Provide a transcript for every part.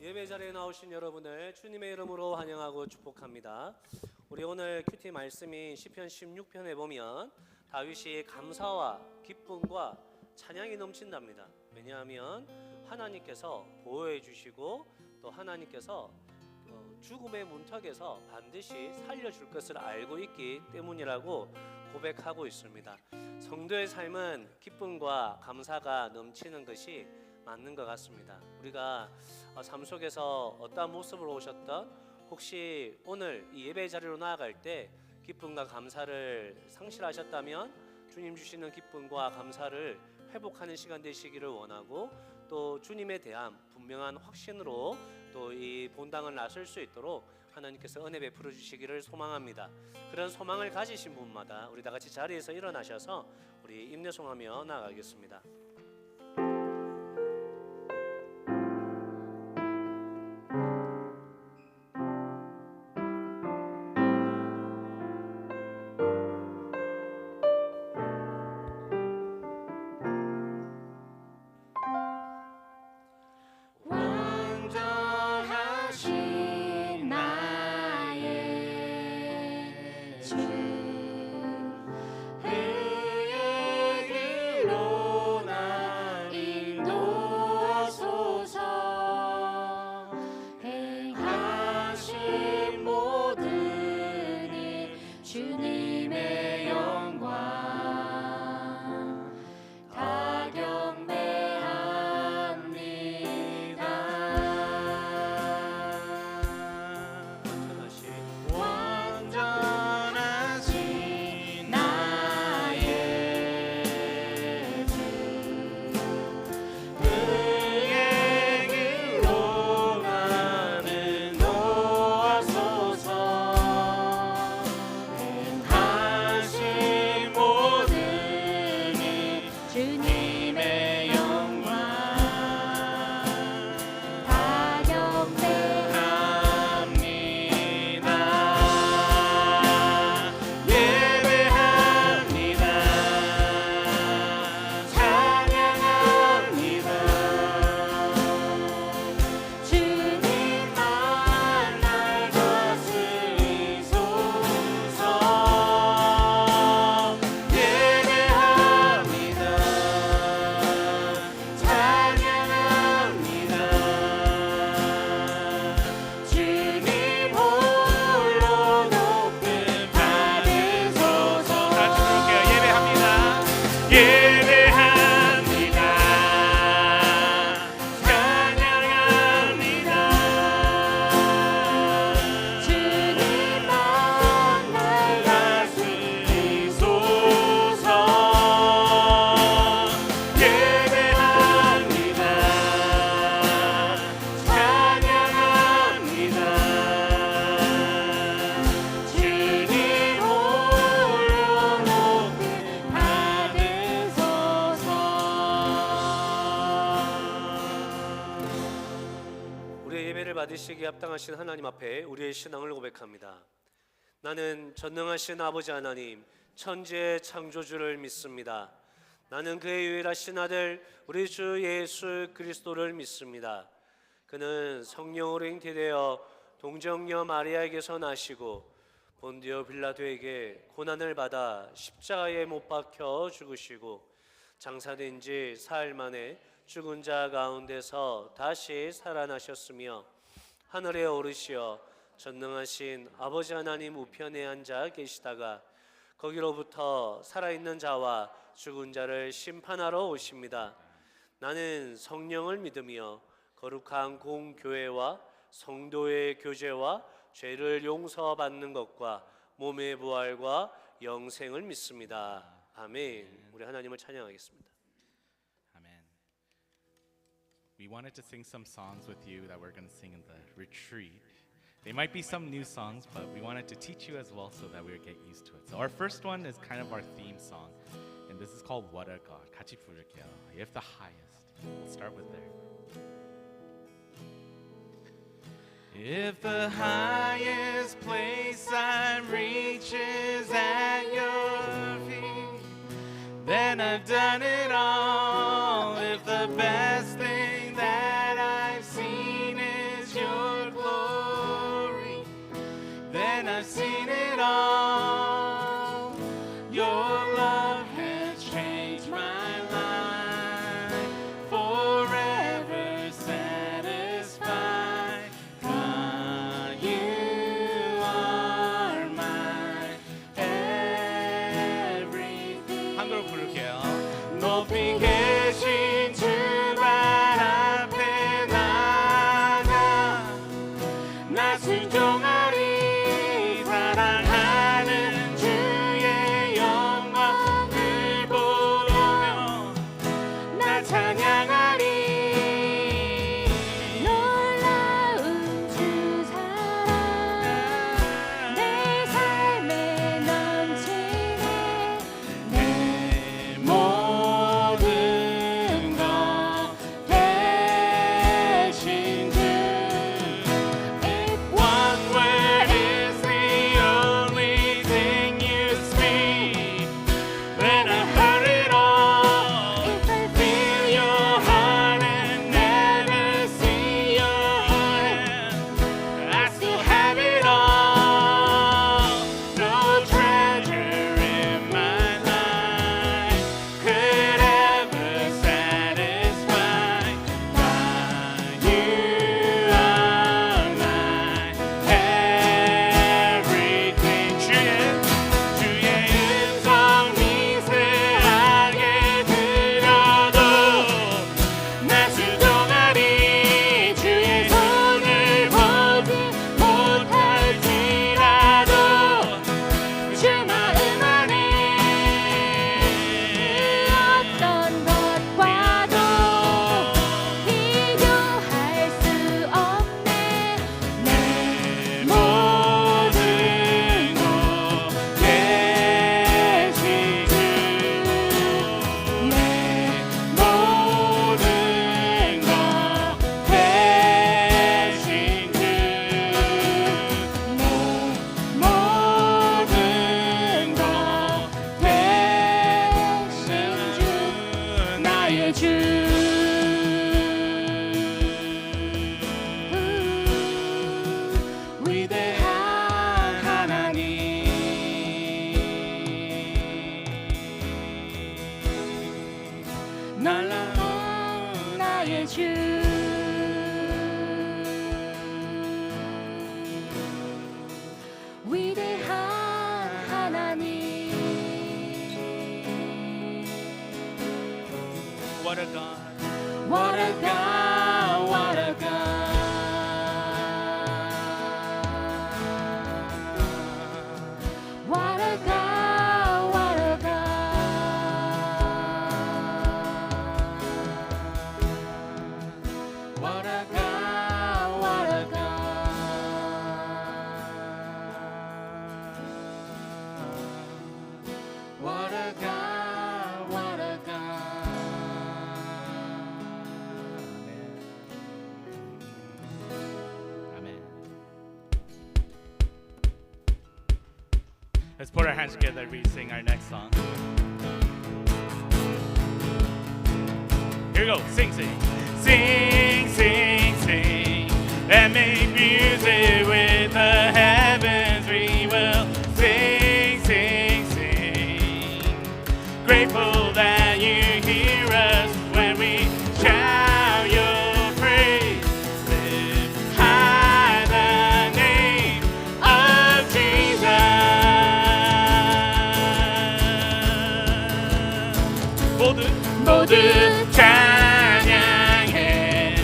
예배 자리에 나오신 여러분을 주님의 이름으로 환영하고 축복합니다. 우리 오늘 큐티 말씀인 시편 16편에 보면 다윗이 감사와 기쁨과 찬양이 넘친답니다. 왜냐하면 하나님께서 보호해 주시고 또 하나님께서 죽음의 문턱에서 반드시 살려줄 것을 알고 있기 때문이라고 고백하고 있습니다. 성도의 삶은 기쁨과 감사가 넘치는 것이 맞는 것 같습니다. 우리가 삶 속에서 어떠한 모습으로 오셨던, 혹시 오늘 이 예배 자리로 나아갈 때 기쁨과 감사를 상실하셨다면 주님 주시는 기쁨과 감사를 회복하는 시간 되시기를 원하고, 또 주님에 대한 분명한 확신으로 또 이 본당을 나설 수 있도록 하나님께서 은혜 베풀어 주시기를 소망합니다. 그런 소망을 가지신 분마다 우리 다 같이 자리에서 일어나셔서 우리 임내송하며 나아가겠습니다. 받으시기에 합당하신 하나님 앞에 우리의 신앙을 고백합니다. 나는 전능하신 아버지 하나님, 천지의 창조주를 믿습니다. 나는 그의 유일하신 아들 우리 주 예수 그리스도를 믿습니다. 그는 성령으로 잉태되어 동정녀 마리아에게서 나시고 본디오 빌라도에게 고난을 받아 십자가에 못 박혀 죽으시고 장사된 지 사흘 만에 죽은 자 가운데서 다시 살아나셨으며 하늘에 오르시어 전능하신 아버지 하나님 우편에 앉아 계시다가 거기로부터 살아있는 자와 죽은 자를 심판하러 오십니다. 나는 성령을 믿으며 거룩한 공교회와 성도의 교제와 죄를 용서받는 것과 몸의 부활과 영생을 믿습니다. 아멘. 우리 하나님을 찬양하겠습니다. We wanted to sing some songs with you that we're going to sing in the retreat. They might be some new songs, but we wanted to teach you as well so that we would get used to it. So our first one is kind of our theme song, and this is called What a God. 같이 부를게요. If the highest. We'll start with there. If the highest place I reach is at your feet, then I've done it all. If the best thing that I've seen is 순종하리 사랑하는 주의 영광을 보며 나 찬양하리 놀라운 주 사랑 내 삶에 넘치네 내 모든 것 대신 주 One word is the only thing you speak when I heard it all. If I Feel your heart and never see your hand. I still have it all. No treasure in my life could ever satisfy. God, you are my everything. 주의 음성 미세하게 들어도 나 순종하리 주의 손을 보지 못할지라도 주 마음 안에 어떤 것과도 비교할 수 없네 내 모든 것 대신 주 내 모든 것 대신 주 내 모든 것 대신 주 나의 주 위대한 하나님 날라온 나의 주 위대한 하나님 What a God What a God What a God What a God What a God What a God What a God What a God What a God Amen. Let's put our hands together as we sing our next song. Here we go. Sing, sing. Sing, sing, sing. And make music with the heavens. We will sing, sing, sing. Grateful that you hear us when we shout your praise. Lift high the name of Jesus. 모두 찬양해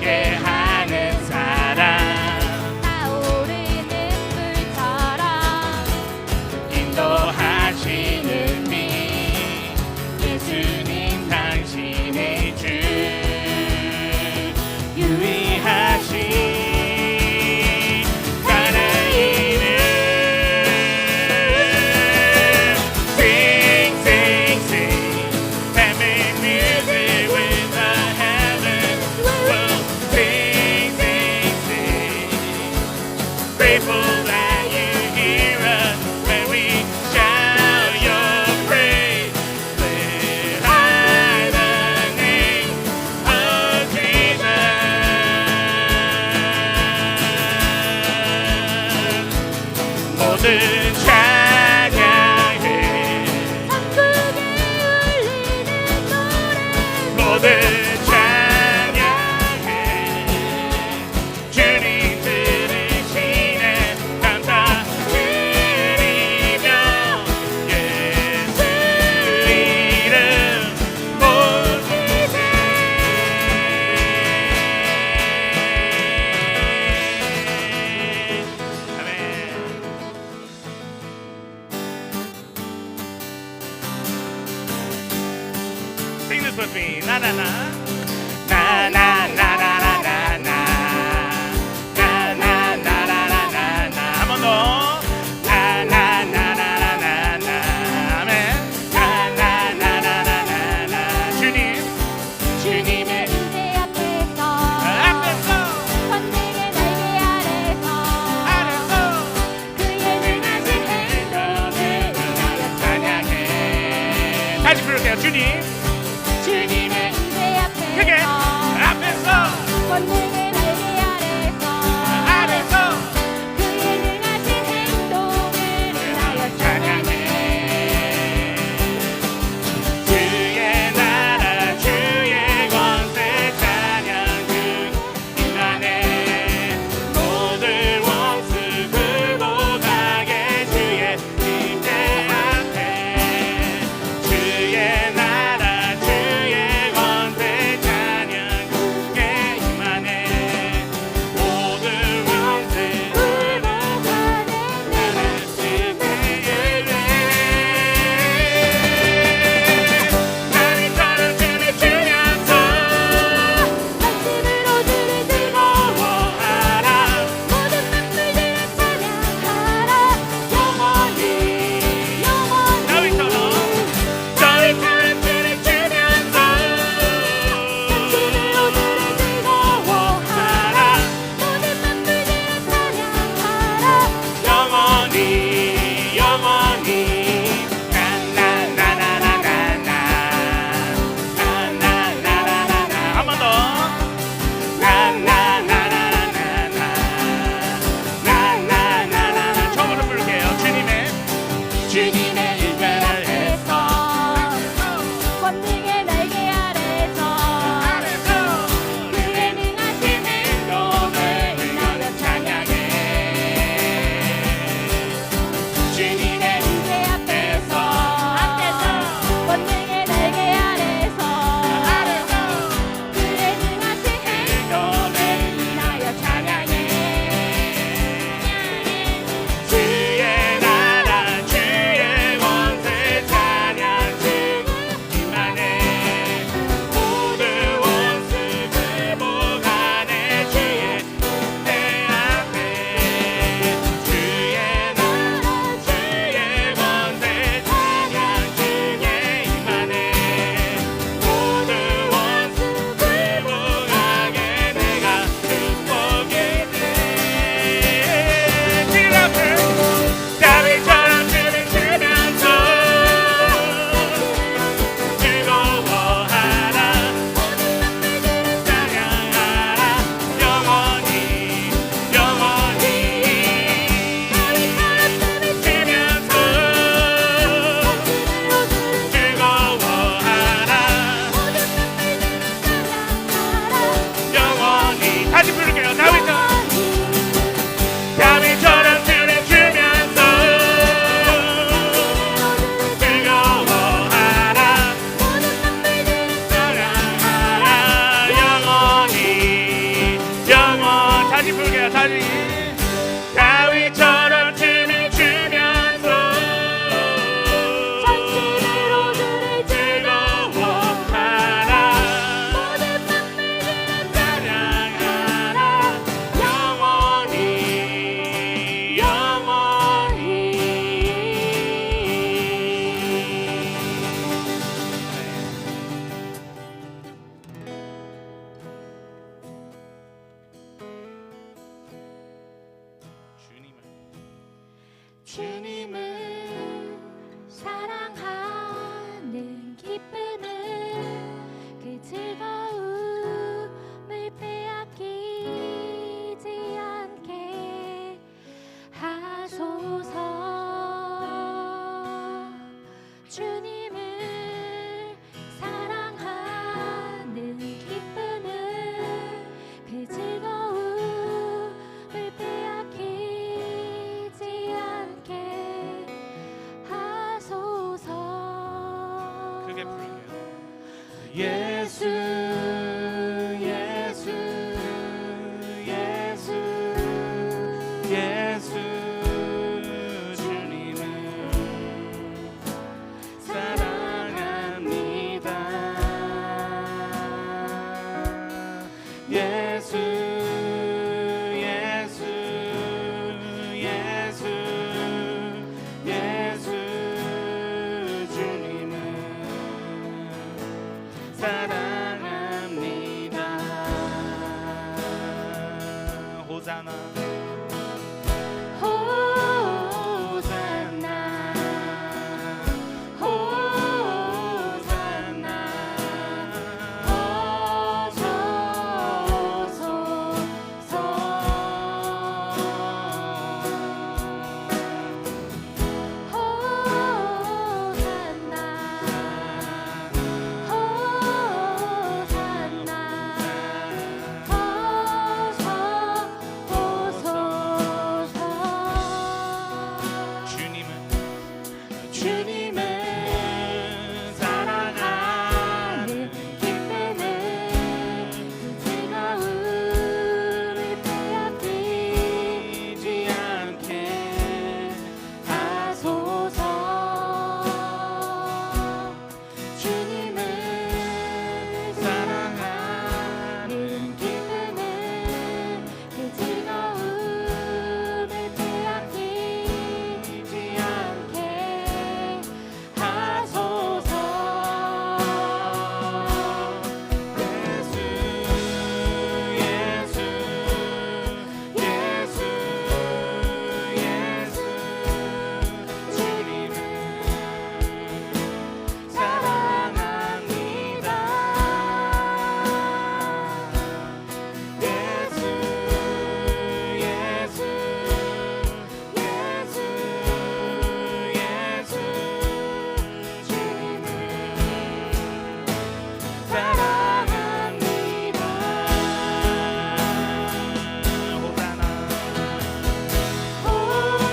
살게 하는 사랑 타오르는 불처럼 인도하시는 미 예수님 당신의 주 유의하신 나의 이름 Sing, sing, sing and make music with the heavens Whoa. Sing, sing, sing Grateful that you hear us when we shout your praise. Lift high the name of Jesus. 모든 찬양해 천국에 울리는 노래 모든 찬양해 주님 들으시네 감사드리며 예수 이름 모으세 아멘. Sing this with me. Na na na. Na na na na na na na. Na na na na na na na. 한 번 더. Na na na na na na na. 아멘. Na na na na na na na. 주님. 주님의 은혜 앞에서 앞에서 선택의 날개 아래서 그의 능하신 행동을 인하여 찬양해. 다시 부를게요. 주님. 주님의 은혜 앞에서 주님을 사랑하는 기쁨을 그 즐거움을 빼앗기지 않게 하소서. 주님을 사랑하는 기쁨을 그 즐거움을 빼앗기지 않게 하소서. 크게 부르게요. 예수 예수 예수 예수 주님을 사랑합니다. 예수 예수 예수 예수 주님을 사랑합니다. 호산나 호산나 호산나 주님을 사랑하는 기쁨을 그 즐거움을 빼앗기지 않게 하소서. 주님을 사랑하는 기쁨을 그 즐거움을 빼앗기지 않게 하소서. 예수 예수 예수 주님을 사랑합니다. 예수 예수 예수 예수 주님을 사랑합니다. 호산나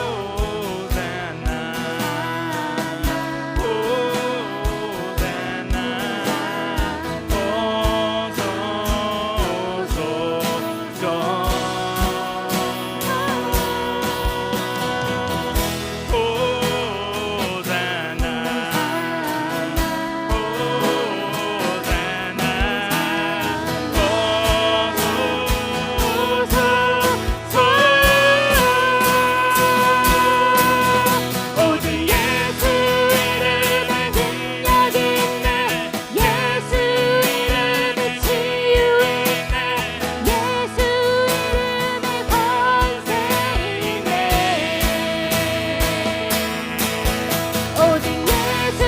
오직 예수 이름에 능력 있네. 예수 이름에 치유 있네. 예수 이름에 권세 있네. 오직 예수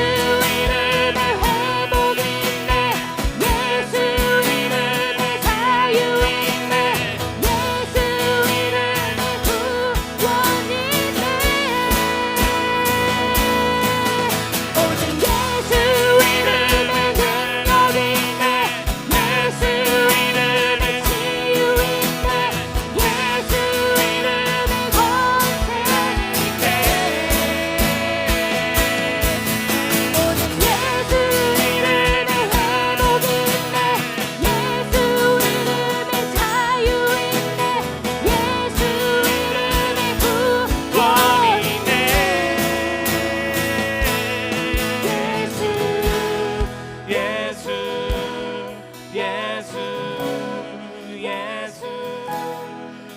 이름에 회복 있네. 예수 이름에 자유 있네. 예수 이름에 구원 있네. 오직 예수 이름에 능력 있네. 예수 이름에 치유 있네. 예수 이름에 권세 있네. 오직 예수 이름에 회복 있네. 예수 이름에 자유 있네. 예수 이름에 구원 있네. 예수 예수 예수 예수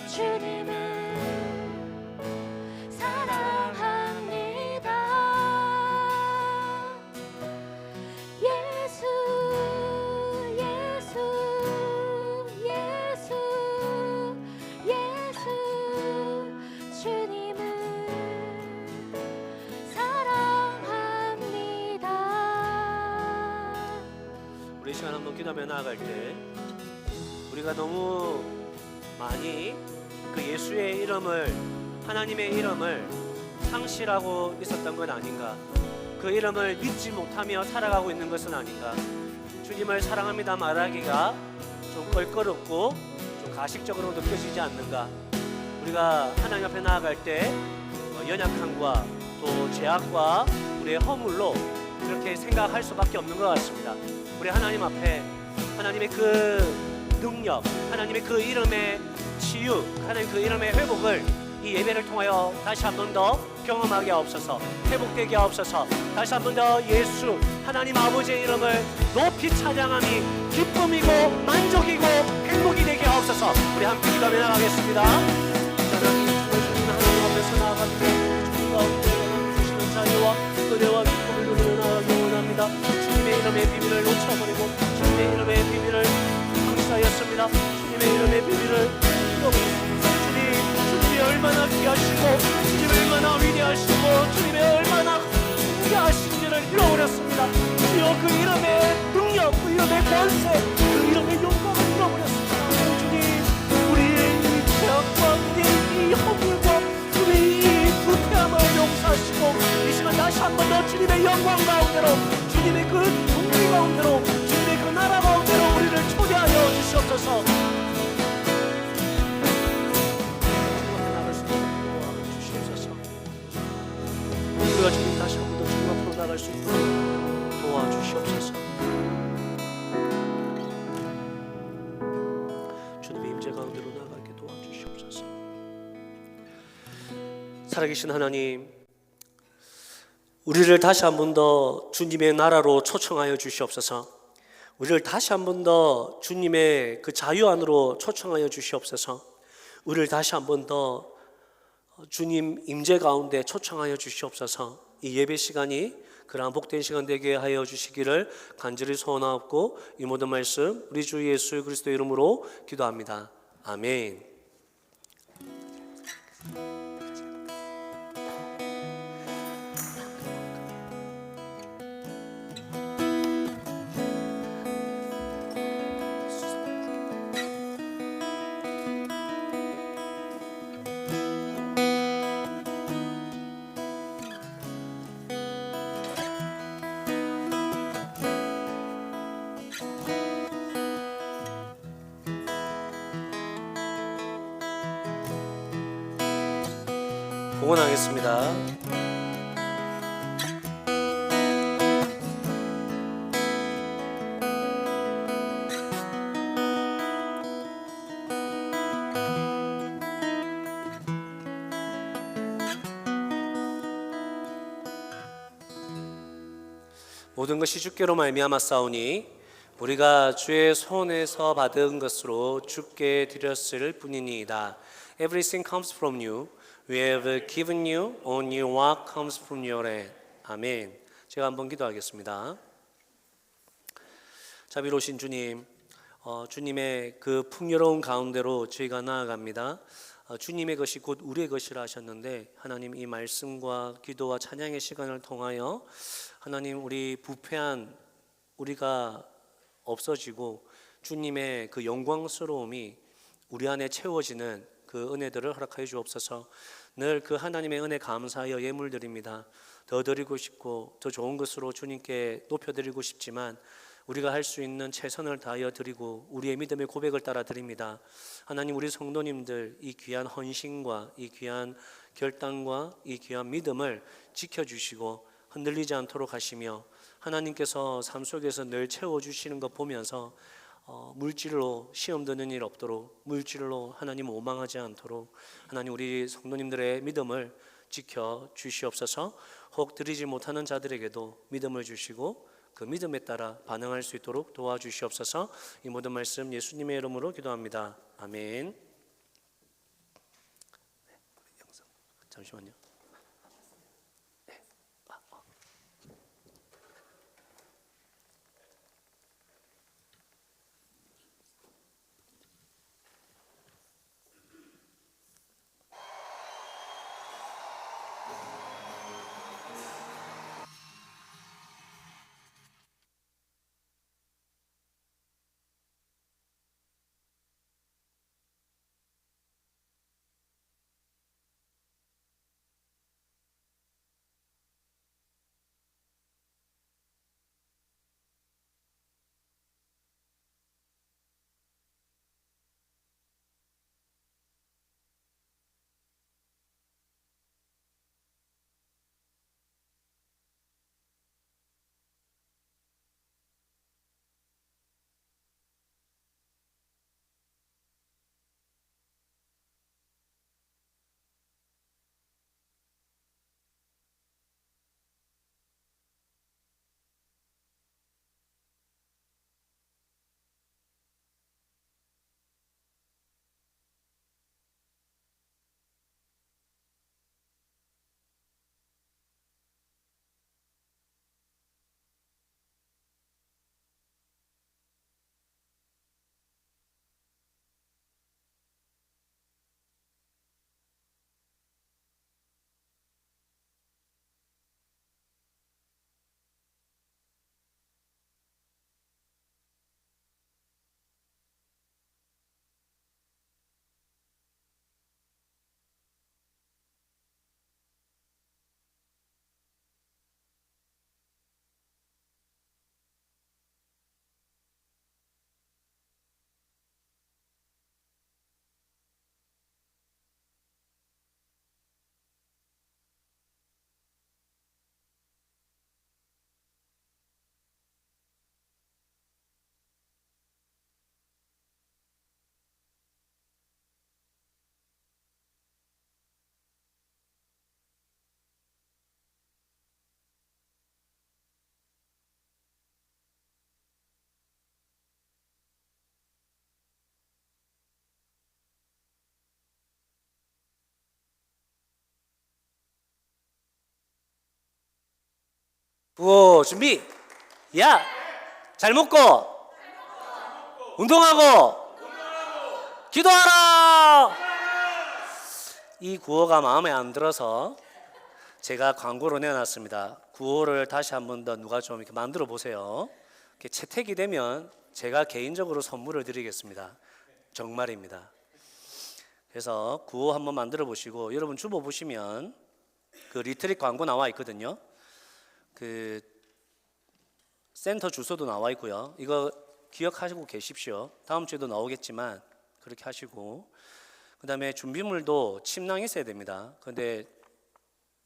주님을 사랑합니다. 예수 예수 예수 예수 주님을 이 시간 한번 기도하며 나아갈 때 우리가 너무 많이 그 예수의 이름을, 하나님의 이름을 상실하고 있었던 건 아닌가, 그 이름을 믿지 못하며 살아가고 있는 것은 아닌가. 주님을 사랑합니다 말하기가 좀 껄끄럽고 좀 가식적으로 느껴지지 않는가. 우리가 하나님 앞에 나아갈 때 연약함과 또 죄악과 우리의 허물로 그렇게 생각할 수밖에 없는 것 같습니다. 우리 하나님 앞에 하나님의 그 능력, 하나님의 그 이름의 치유, 하나님 그 이름의 회복을 이 예배를 통하여 다시 한 번 더 경험하게 하옵소서. 회복되게 하옵소서. 다시 한 번 더 예수 하나님 아버지의 이름을 높이 찬양함이 기쁨이고 만족이고 행복이 되게 하옵소서. 우리 함께 기도하며 나가겠습니다. 하나님 앞에서 나아갑니다. 주님 가운데 주시는 자유와 은혜와 기쁨을 누리며 나아가기 원합니다. 주님의 이름의 비밀을 놓쳐버리고 주님의 이름의 비밀을 감사하였습니다. 주님의 이름의 비밀을 주님이 얼마나 귀하시고 주님이 얼마나 위대하시고 주님이 얼마나 귀하신지를 잃어버렸습니다. 주여 그 이름의 능력, 그 이름의 권세, 그 이름의 영광을 잃어버렸습니다. 주님 우리의 이 죄악과 우리의 이 허물과 우리의 이 부패함을 용서하시고 이 시간 다시 한 번 더 주님의 영광 가운데로, 주님의 그 동기 가운데로, 주님의 그 나라 가운데로 우리를 초대하여 주시옵소서. 우리가 주님 다시 한 번 더 주님 앞으로 나갈 수 있도록 도와주시옵소서. 주님의 임재 가운데로 나가게 도와주시옵소서. 살아계신 하나님, 우리를 다시 한 번 더 주님의 나라로 초청하여 주시옵소서. 우리를 다시 한 번 더 주님의 그 자유 안으로 초청하여 주시옵소서. 우리를 다시 한 번 더 주님 임재 가운데 초청하여 주시옵소서. 이 예배 시간이 그러한 복된 시간 되게 하여 주시기를 간절히 소원하옵고 이 모든 말씀 우리 주 예수 그리스도의 이름으로 기도합니다. 아멘. 봉헌하겠습니다. 모든 것이 주께로 말미암았사오니 우리가 주의 손에서 받은 것으로 주께 드렸을 뿐이니이다. Everything comes from you. We have given you only what comes from your hand. 아멘. 제가 한번 기도하겠습니다. 자비로우신 주님, 주님의 그 풍요로운 가운데로 저희가 나아갑니다. 주님의 것이 곧 우리의 것이라 하셨는데 하나님 이 말씀과 기도와 찬양의 시간을 통하여 하나님 우리 부패한 우리가 없어지고 주님의 그 영광스러움이 우리 안에 채워지는 그 은혜들을 허락하여 주옵소서. 늘 그 하나님의 은혜 감사하여 예물 드립니다. 더 드리고 싶고 더 좋은 것으로 주님께 높여드리고 싶지만 우리가 할 수 있는 최선을 다하여 드리고 우리의 믿음의 고백을 따라 드립니다. 하나님 우리 성도님들 이 귀한 헌신과 이 귀한 결단과 이 귀한 믿음을 지켜주시고 흔들리지 않도록 하시며 하나님께서 삶 속에서 늘 채워주시는 것 보면서 물질로 시험 드는 일 없도록, 물질로 하나님 오망하지 않도록 하나님 우리 성도님들의 믿음을 지켜 주시옵소서. 혹 드리지 못하는 자들에게도 믿음을 주시고 그 믿음에 따라 반응할 수 있도록 도와주시옵소서. 이 모든 말씀 예수님의 이름으로 기도합니다. 아멘. 잠시만요. 구호 준비. 야, 잘 먹고 운동하고 기도하라. 이 구호가 마음에 안 들어서 제가 광고로 내놨습니다. 구호를 다시 한 번 더 누가 좀 이렇게 만들어 보세요. 이렇게 채택이 되면 제가 개인적으로 선물을 드리겠습니다. 정말입니다. 그래서 구호 한번 만들어 보시고 여러분 주보 보시면 그 리트릿 광고 나와 있거든요. 그 센터 주소도 나와 있고요. 이거 기억하시고 계십시오. 다음 주에도 나오겠지만 그렇게 하시고, 그다음에 준비물도 침낭 있어야 됩니다. 근데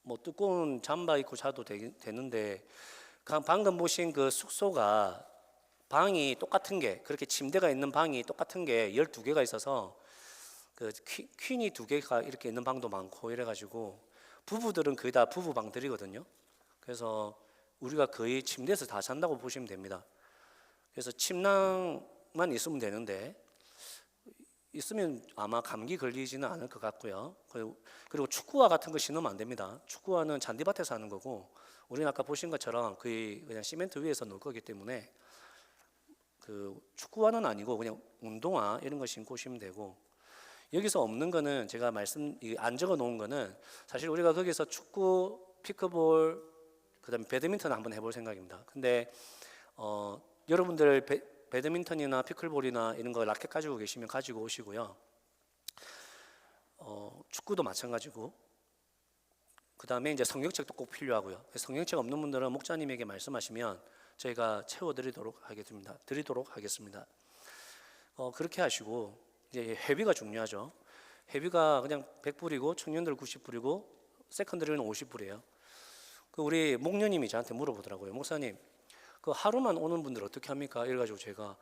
뭐 두꺼운 잠바 입고 자도 되는데 방금 보신 그 숙소가 방이 똑같은 게, 그렇게 침대가 있는 방이 똑같은 게 12개가 있어서 그 퀸이 2개가 이렇게 있는 방도 많고 이래가지고 부부들은 거의 다 부부 방들이거든요. 그래서 우리가 거의 침대에서 다 잔다고 보시면 됩니다. 그래서 침낭만 있으면 되는데 있으면 아마 감기 걸리지는 않을 것 같고요. 그리고 축구화 같은 거 신으면 안 됩니다. 축구화는 잔디밭에서 하는 거고 우리는 아까 보신 것처럼 거의 그냥 시멘트 위에서 놓을 거기 때문에 그 축구화는 아니고 그냥 운동화 이런 거 신고 오시면 되고, 여기서 없는 거는 제가 안 적어 놓은 거는 사실 우리가 거기서 축구, 피크볼, 그다음에 배드민턴 한번 해볼 생각입니다. 근데 여러분들 배드민턴이나 피클볼이나 이런 거 라켓 가지고 계시면 가지고 오시고요. 축구도 마찬가지고, 그다음에 이제 성경책도 꼭 필요하고요. 성경책 없는 분들은 목사님에게 말씀하시면 저희가 채워드리도록 하겠습니다. 그렇게 하시고, 이제 회비가 중요하죠. 회비가 그냥 100불이고 청년들 90불이고 세컨드리는 50불이에요. 우리 목녀님이 저한테 물어보더라고요. 목사님, 그 하루만 오는 분들 어떻게 합니까? 이래가지고 제가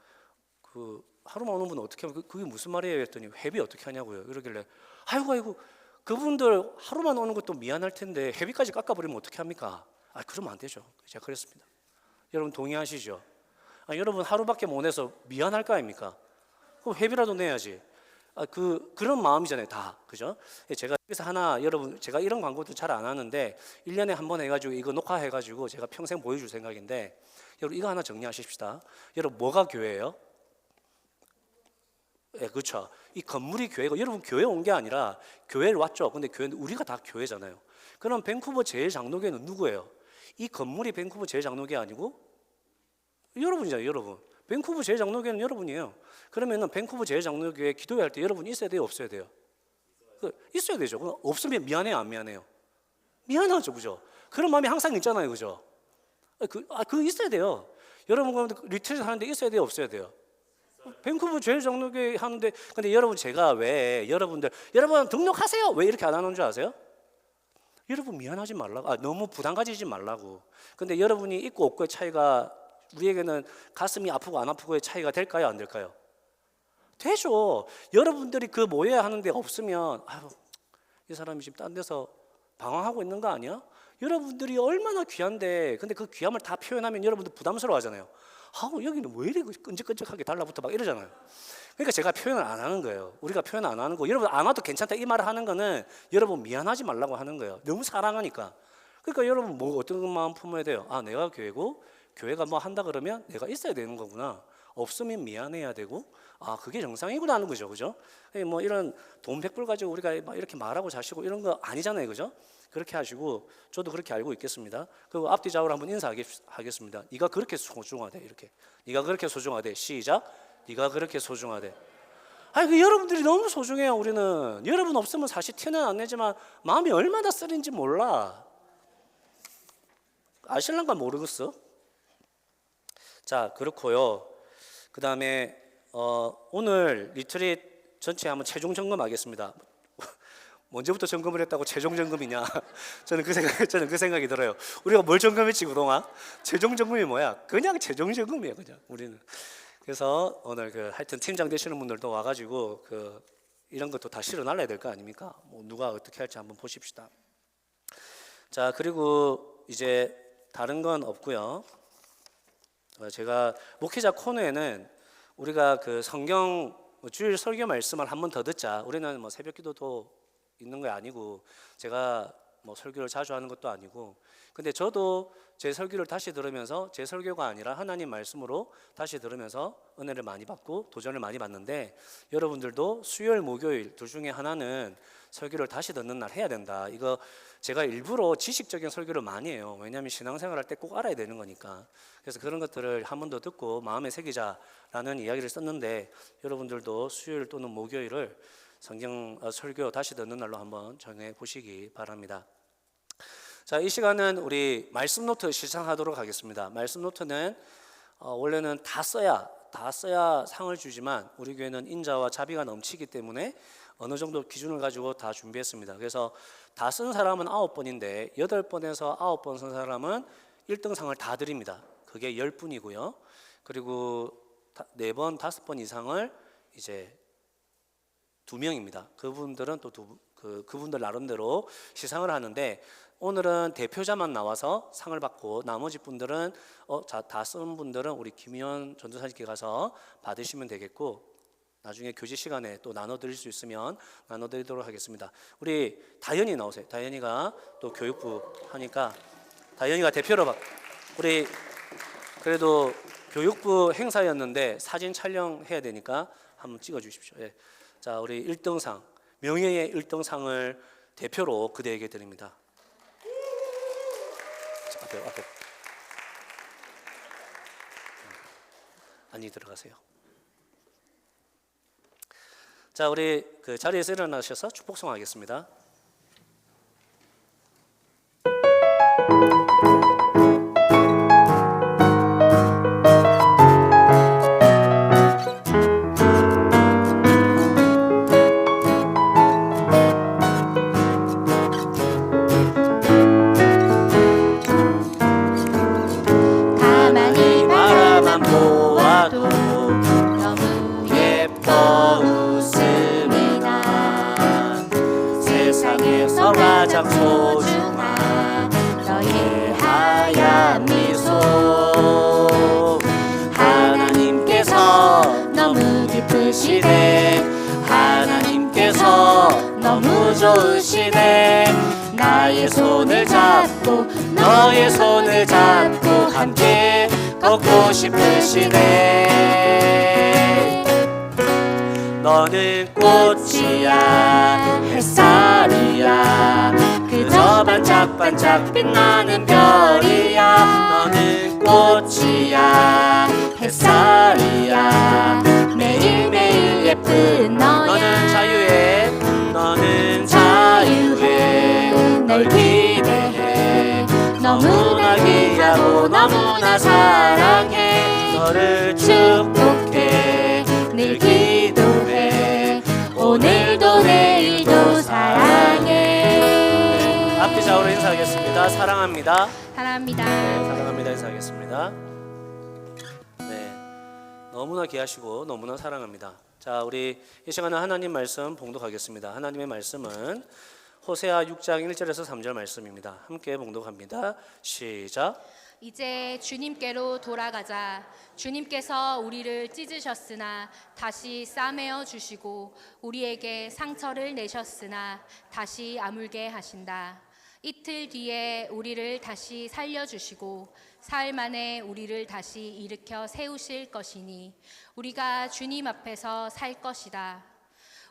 그 하루만 오는 분은 어떻게 하면 그게 무슨 말이에요? 했더니 회비 어떻게 하냐고요. 이러길래 아이고 그분들 하루만 오는 것도 미안할 텐데 회비까지 깎아버리면 어떻게 합니까? 그러면 안 되죠. 제가 그랬습니다. 여러분 동의하시죠? 여러분 하루밖에 못 내서 미안할 거 아닙니까? 그럼 회비라도 내야지. 그런 마음이잖아요, 다. 그죠? 제가 여기서 여러분, 제가 이런 광고도 잘 안 하는데 1년에 한 번 해가지고 이거 녹화해가지고 제가 평생 보여줄 생각인데, 여러분 이거 하나 정리하십시다. 여러분 뭐가 교회예요? 그렇죠. 이 건물이 교회고, 여러분 교회 온 게 아니라 교회를 왔죠. 근데 교회는 우리가 다 교회잖아요. 그럼 밴쿠버 제일장로교회는 누구예요? 이 건물이 밴쿠버 제일장로교회 아니고 여러분이잖아요, 여러분. 밴쿠버 제일장로교회는 여러분이에요. 그러면은 밴쿠버 제일장로교회 기도회 할 때 여러분 있어야 돼요, 없어야 돼요? 있어야 되죠. 그럼 없으면 미안해요, 안 미안해요? 미안하죠, 그죠? 그런 마음이 항상 있잖아요, 그죠? 그 있어야 돼요. 여러분 리트릿 하는데 있어야 돼요, 없어야 돼요? 밴쿠버 제일장로교회 하는데, 근데 여러분 제가 왜 여러분 등록하세요, 왜 이렇게 안 하는 줄 아세요? 여러분 미안하지 말라고, 너무 부담 가지지 말라고. 근데 여러분이 있고 없고의 차이가 우리에게는 가슴이 아프고 안 아프고의 차이가 될까요, 안 될까요? 되죠. 여러분들이 그 모여야 하는데 없으면 이 사람이 지금 딴 데서 방황하고 있는 거 아니야? 여러분들이 얼마나 귀한데, 근데 그 귀함을 다 표현하면 여러분들 부담스러워 하잖아요. 여기는 왜 이렇게 끈적끈적하게 달라붙어 막 이러잖아요. 그러니까 제가 표현을 안 하는 거예요. 우리가 표현 안 하는 거, 여러분 안 와도 괜찮다 이 말을 하는 거는 여러분 미안하지 말라고 하는 거예요. 너무 사랑하니까. 그러니까 여러분 어떤 마음 품어야 돼요? 내가 교회고, 교회가 뭐 한다 그러면 내가 있어야 되는 거구나. 없으면 미안해야 되고, 그게 정상이구나 하는 거죠, 그죠? 뭐 이런 돈 100불 가지고 우리가 막 이렇게 말하고 자시고 이런 거 아니잖아요, 그죠? 그렇게 하시고, 저도 그렇게 알고 있겠습니다. 그리고 앞뒤 좌우로 한번 인사하겠습니다. 네가 그렇게 소중하대, 이렇게. 네가 그렇게 소중하대. 시작. 네가 그렇게 소중하대. 여러분들이 너무 소중해요, 우리는. 여러분 없으면 사실 티는 안 내지만 마음이 얼마나 쓰린지 몰라. 아실란가 모르겠어. 자, 그렇고요. 그 다음에 오늘 리트릿 전체 한번 최종 점검하겠습니다. 언제부터 점검을 했다고 최종 점검이냐? 저는 그 생각이 들어요. 우리가 뭘 점검했지 그동안? 최종 점검이 뭐야? 그냥 최종 점검이에요, 그냥 우리는. 그래서 오늘 하여튼 팀장 되시는 분들도 와가지고 이런 것도 다 실어날라야 될 거 아닙니까? 누가 어떻게 할지 한번 보십시다. 자, 그리고 이제 다른 건 없고요. 제가 목회자 코너에는 우리가 성경 주일 설교 말씀을 한 번 더 듣자. 우리는 새벽 기도도 있는 게 아니고, 제가 뭐 설교를 자주 하는 것도 아니고, 근데 저도 제 설교를 다시 들으면서 제 설교가 아니라 하나님 말씀으로 다시 들으면서 은혜를 많이 받고 도전을 많이 받는데, 여러분들도 수요일 목요일 둘 중에 하나는 설교를 다시 듣는 날 해야 된다. 이거 제가 일부러 지식적인 설교를 많이 해요. 왜냐하면 신앙생활 할 때 꼭 알아야 되는 거니까. 그래서 그런 것들을 한 번 더 듣고 마음에 새기자라는 이야기를 썼는데, 여러분들도 수요일 또는 목요일을 성경 설교 다시 듣는 날로 한번 정해 보시기 바랍니다. 자, 이 시간은 우리 말씀 노트 시작하도록 하겠습니다. 말씀 노트는 원래는 다 써야 상을 주지만 우리 교회는 인자와 자비가 넘치기 때문에 어느 정도 기준을 가지고 다 준비했습니다. 그래서 다 쓴 사람은 9번인데 8번에서 9번 쓴 사람은 1등상을 다 드립니다. 그게 10분이고요. 그리고 4번, 5번 이상을 이제 2명입니다. 그분들은 또 그분들 나름대로 시상을 하는데, 오늘은 대표자만 나와서 상을 받고 나머지 분들은 다 쓴 분들은 우리 김희원 전도사님께 가서 받으시면 되겠고, 나중에 교제 시간에 또 나눠드릴 수 있으면 나눠드리도록 하겠습니다. 우리 다현이 나오세요. 다현이가 또 교육부 하니까 다현이가 대표로 우리 그래도 교육부 행사였는데 사진 촬영해야 되니까 한번 찍어 주십시오. 예. 자, 우리 1등상, 명예의 1등상을 대표로 그대에게 드립니다. 자, 앞에. 안녕히 들어가세요. 자, 우리 그 자리에서 일어나셔서 축복송 하겠습니다. 가만히 바라만 보아도 너무 예뻐 웃음이나 세상에서 가장 소중한 너의 하얀 미소. 하나님께서 너무 기쁘시네. 하나님께서 너무 좋으시네. 나의 손을 잡고 너의 손을 잡고 함께 걷고 싶으시네. 너는 꽃이야 햇살이야 그저 반짝반짝 빛나는 별이야. 너는 꽃이야 햇살이야 매일매일 예쁜 너야. 너는 자유해 널 기대해. 너무나 귀하고 너무나 사랑해. 너를 축복해 늘 기도해. 오늘도 내일도 사랑해. 앞뒤 좌우로 인사하겠습니다. 사랑합니다. 사랑합니다. 네, 사랑합니다 인사하겠습니다. 네, 너무나 귀하시고 너무나 사랑합니다. 자, 우리 이 시간은 하나님 말씀 봉독하겠습니다. 하나님의 말씀은 호세아 6장 1절에서 3절 말씀입니다. 함께 봉독합니다. 시작. 이제 주님께로 돌아가자. 주님께서 우리를 찢으셨으나 다시 싸매어 주시고 우리에게 상처를 내셨으나 다시 아물게 하신다. 이틀 뒤에 우리를 다시 살려주시고 사흘 만에 우리를 다시 일으켜 세우실 것이니 우리가 주님 앞에서 살 것이다.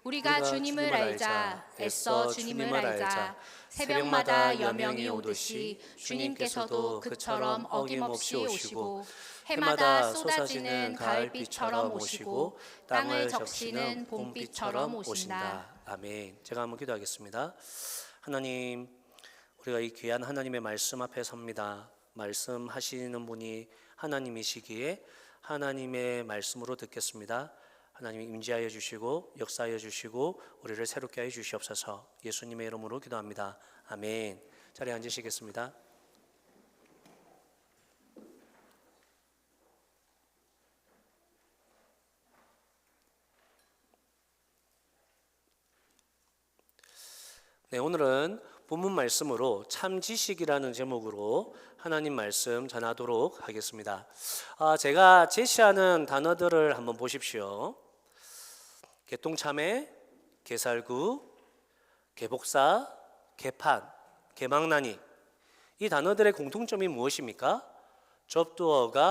우리가 주님을 알자. 애써 주님을 알자. 새벽마다 여명이 오듯이 주님께서도 그처럼 어김없이 오시고 해마다 쏟아지는 가을비처럼 오시고 땅을 적시는 봄비처럼 오신다. 아멘. 제가 한번 기도하겠습니다. 하나님, 우리가 이 귀한 하나님의 말씀 앞에 섭니다. 말씀하시는 분이 하나님이시기에 하나님의 말씀으로 듣겠습니다. 하나님 임재하여 주시고 역사하여 주시고 우리를 새롭게 하여 주시옵소서. 예수님의 이름으로 기도합니다. 아멘. 자리에 앉으시겠습니다. 네, 오늘은 본문 말씀으로 참 지식이라는 제목으로 하나님 말씀 전하도록 하겠습니다. 제가 제시하는 단어들을 한번 보십시오. 개똥참회, 개살구, 개복사, 개판, 개망나니. 이 단어들의 공통점이 무엇입니까? 접두어로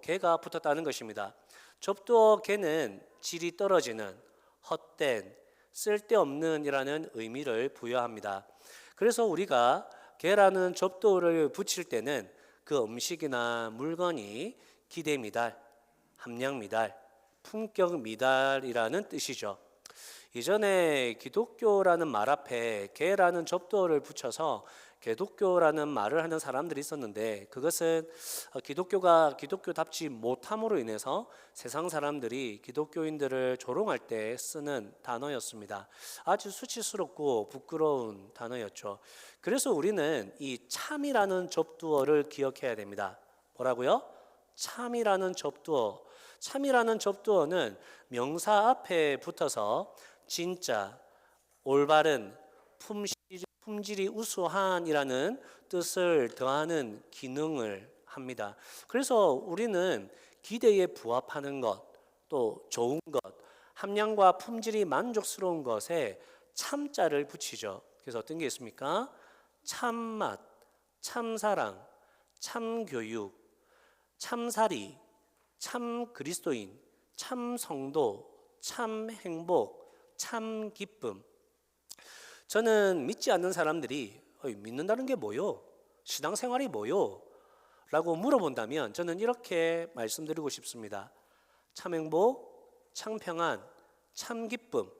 개가 붙었다는 것입니다. 접두어 개는 질이 떨어지는, 헛된, 쓸데없는 이라는 의미를 부여합니다. 그래서 우리가 개라는 접두어를 붙일 때는 그 음식이나 물건이 기대 미달, 함량 미달, 품격 미달이라는 뜻이죠. 이전에 기독교라는 말 앞에 개라는 접두어를 붙여서 개독교라는 말을 하는 사람들이 있었는데, 그것은 기독교가 기독교답지 못함으로 인해서 세상 사람들이 기독교인들을 조롱할 때 쓰는 단어였습니다. 아주 수치스럽고 부끄러운 단어였죠. 그래서 우리는 이 참이라는 접두어를 기억해야 됩니다. 뭐라고요? 참이라는 접두어. 참이라는 접두어는 명사 앞에 붙어서 진짜, 올바른, 품질이 우수한이라는 뜻을 더하는 기능을 합니다. 그래서 우리는 기대에 부합하는 것, 또 좋은 것, 함량과 품질이 만족스러운 것에 참자를 붙이죠. 그래서 어떤 게 있습니까? 참맛, 참사랑, 참교육, 참사리, 참 그리스도인, 참 성도, 참 행복, 참 기쁨. 저는 믿지 않는 사람들이 믿는다는 게 뭐요? 신앙생활이 뭐요? 라고 물어본다면 저는 이렇게 말씀드리고 싶습니다. 참 행복, 참 평안, 참 기쁨,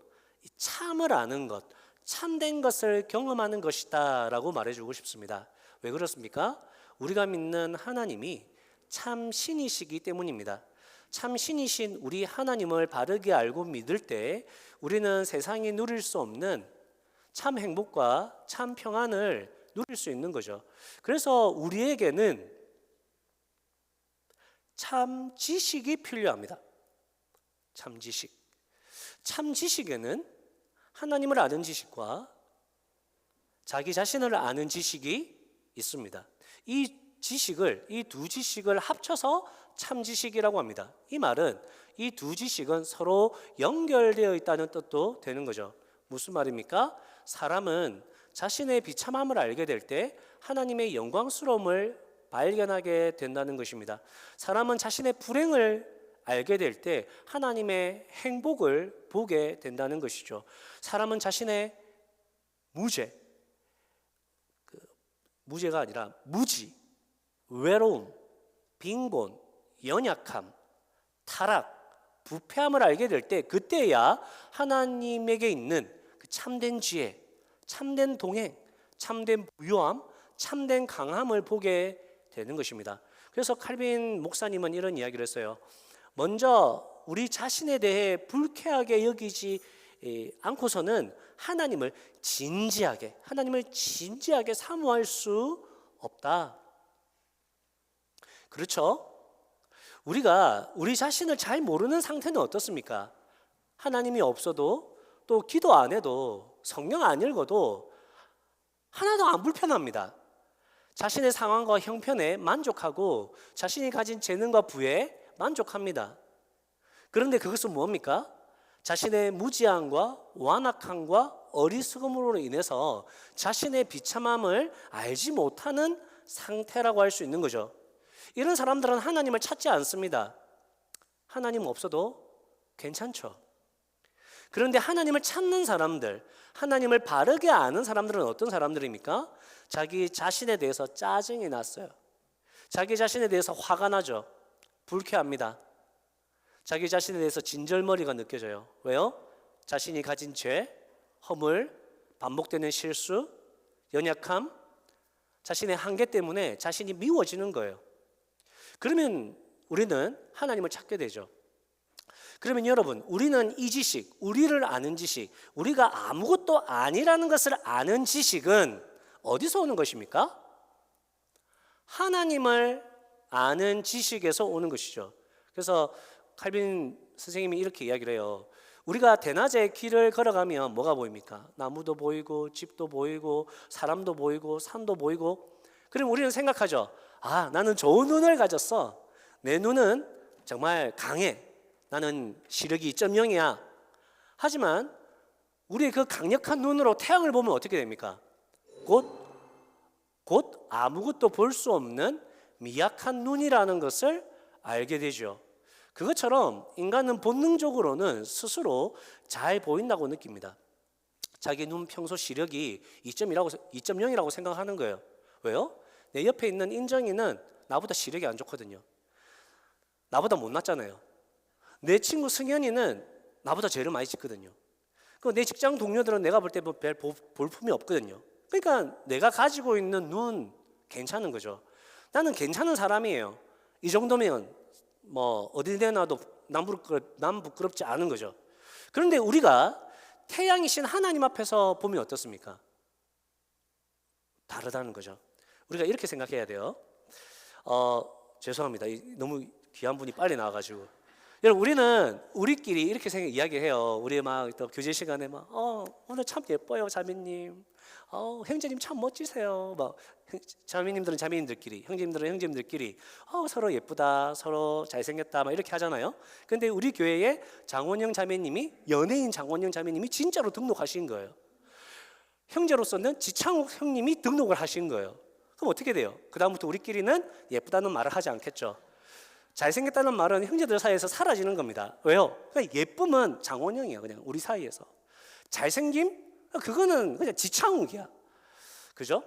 이 참을 아는 것, 참된 것을 경험하는 것이다 라고 말해주고 싶습니다. 왜 그렇습니까? 우리가 믿는 하나님이 참 신이시기 때문입니다. 참 신이신 우리 하나님을 바르게 알고 믿을 때 우리는 세상이 누릴 수 없는 참 행복과 참 평안을 누릴 수 있는 거죠. 그래서 우리에게는 참 지식이 필요합니다. 참 지식. 참 지식에는 하나님을 아는 지식과 자기 자신을 아는 지식이 있습니다. 이 두 지식을 합쳐서 참 지식이라고 합니다. 이 말은 이 두 지식은 서로 연결되어 있다는 뜻도 되는 거죠. 무슨 말입니까? 사람은 자신의 비참함을 알게 될 때 하나님의 영광스러움을 발견하게 된다는 것입니다. 사람은 자신의 불행을 알게 될 때 하나님의 행복을 보게 된다는 것이죠. 사람은 자신의 무죄가 아니라 무지, 외로움, 빈곤, 연약함, 타락, 부패함을 알게 될 때 그때야 하나님에게 있는 그 참된 지혜, 참된 동행, 참된 부요함, 참된 강함을 보게 되는 것입니다. 그래서 칼빈 목사님은 이런 이야기를 했어요. 먼저 우리 자신에 대해 불쾌하게 여기지 않고서는 하나님을 진지하게 사모할 수 없다. 그렇죠? 우리가 우리 자신을 잘 모르는 상태는 어떻습니까? 하나님이 없어도 또 기도 안 해도 성경 안 읽어도 하나도 안 불편합니다. 자신의 상황과 형편에 만족하고 자신이 가진 재능과 부에 만족합니다. 그런데 그것은 뭡니까? 자신의 무지함과 완악함과 어리석음으로 인해서 자신의 비참함을 알지 못하는 상태라고 할 수 있는 거죠. 이런 사람들은 하나님을 찾지 않습니다. 하나님 없어도 괜찮죠. 그런데 하나님을 찾는 사람들, 하나님을 바르게 아는 사람들은 어떤 사람들입니까? 자기 자신에 대해서 짜증이 났어요. 자기 자신에 대해서 화가 나죠. 불쾌합니다. 자기 자신에 대해서 진절머리가 느껴져요. 왜요? 자신이 가진 죄, 허물, 반복되는 실수, 연약함, 자신의 한계 때문에 자신이 미워지는 거예요. 그러면 우리는 하나님을 찾게 되죠. 그러면 여러분, 우리는 이 지식, 우리를 아는 지식, 우리가 아무것도 아니라는 것을 아는 지식은 어디서 오는 것입니까? 하나님을 아는 지식에서 오는 것이죠. 그래서 칼빈 선생님이 이렇게 이야기를 해요. 우리가 대낮에 길을 걸어가면 뭐가 보입니까? 나무도 보이고 집도 보이고 사람도 보이고 산도 보이고. 그럼 우리는 생각하죠. 아, 나는 좋은 눈을 가졌어. 내 눈은 정말 강해. 나는 시력이 2.0이야. 하지만 우리의 그 강력한 눈으로 태양을 보면 어떻게 됩니까? 곧 아무것도 볼 수 없는 미약한 눈이라는 것을 알게 되죠. 그것처럼 인간은 본능적으로는 스스로 잘 보인다고 느낍니다. 자기 눈 평소 시력이 2.0이라고 생각하는 거예요. 왜요? 내 옆에 있는 인정이는 나보다 시력이 안 좋거든요. 나보다 못났잖아요. 내 친구 승현이는 나보다 죄를 많이 짓거든요. 내 직장 동료들은 내가 볼 때 별 볼품이 없거든요. 그러니까 내가 가지고 있는 눈 괜찮은 거죠. 나는 괜찮은 사람이에요. 이 정도면 뭐 어디 내놔도 남 부끄럽지 않은 거죠. 그런데 우리가 태양이신 하나님 앞에서 보면 어떻습니까? 다르다는 거죠. 우리가 이렇게 생각해야 돼요. 죄송합니다. 너무 귀한 분이 빨리 나와가지고. 여러분, 우리는 우리끼리 이렇게 이야기해요. 우리 막 또 교제 시간에 막 오늘 참 예뻐요, 자매님. 형제님 참 멋지세요. 막 자매님들은 자매님들끼리, 형제님들은 형제님들끼리 서로 예쁘다, 서로 잘생겼다, 막 이렇게 하잖아요. 근데 우리 교회에 장원영 자매님이, 연예인 장원영 자매님이 진짜로 등록하신 거예요. 형제로서는 지창욱 형님이 등록을 하신 거예요. 그럼 어떻게 돼요? 그 다음부터 우리끼리는 예쁘다는 말을 하지 않겠죠. 잘생겼다는 말은 형제들 사이에서 사라지는 겁니다. 왜요? 그러니까 예쁨은 장원영이야, 그냥 우리 사이에서. 잘생김? 그거는 그냥 지창욱이야. 그죠?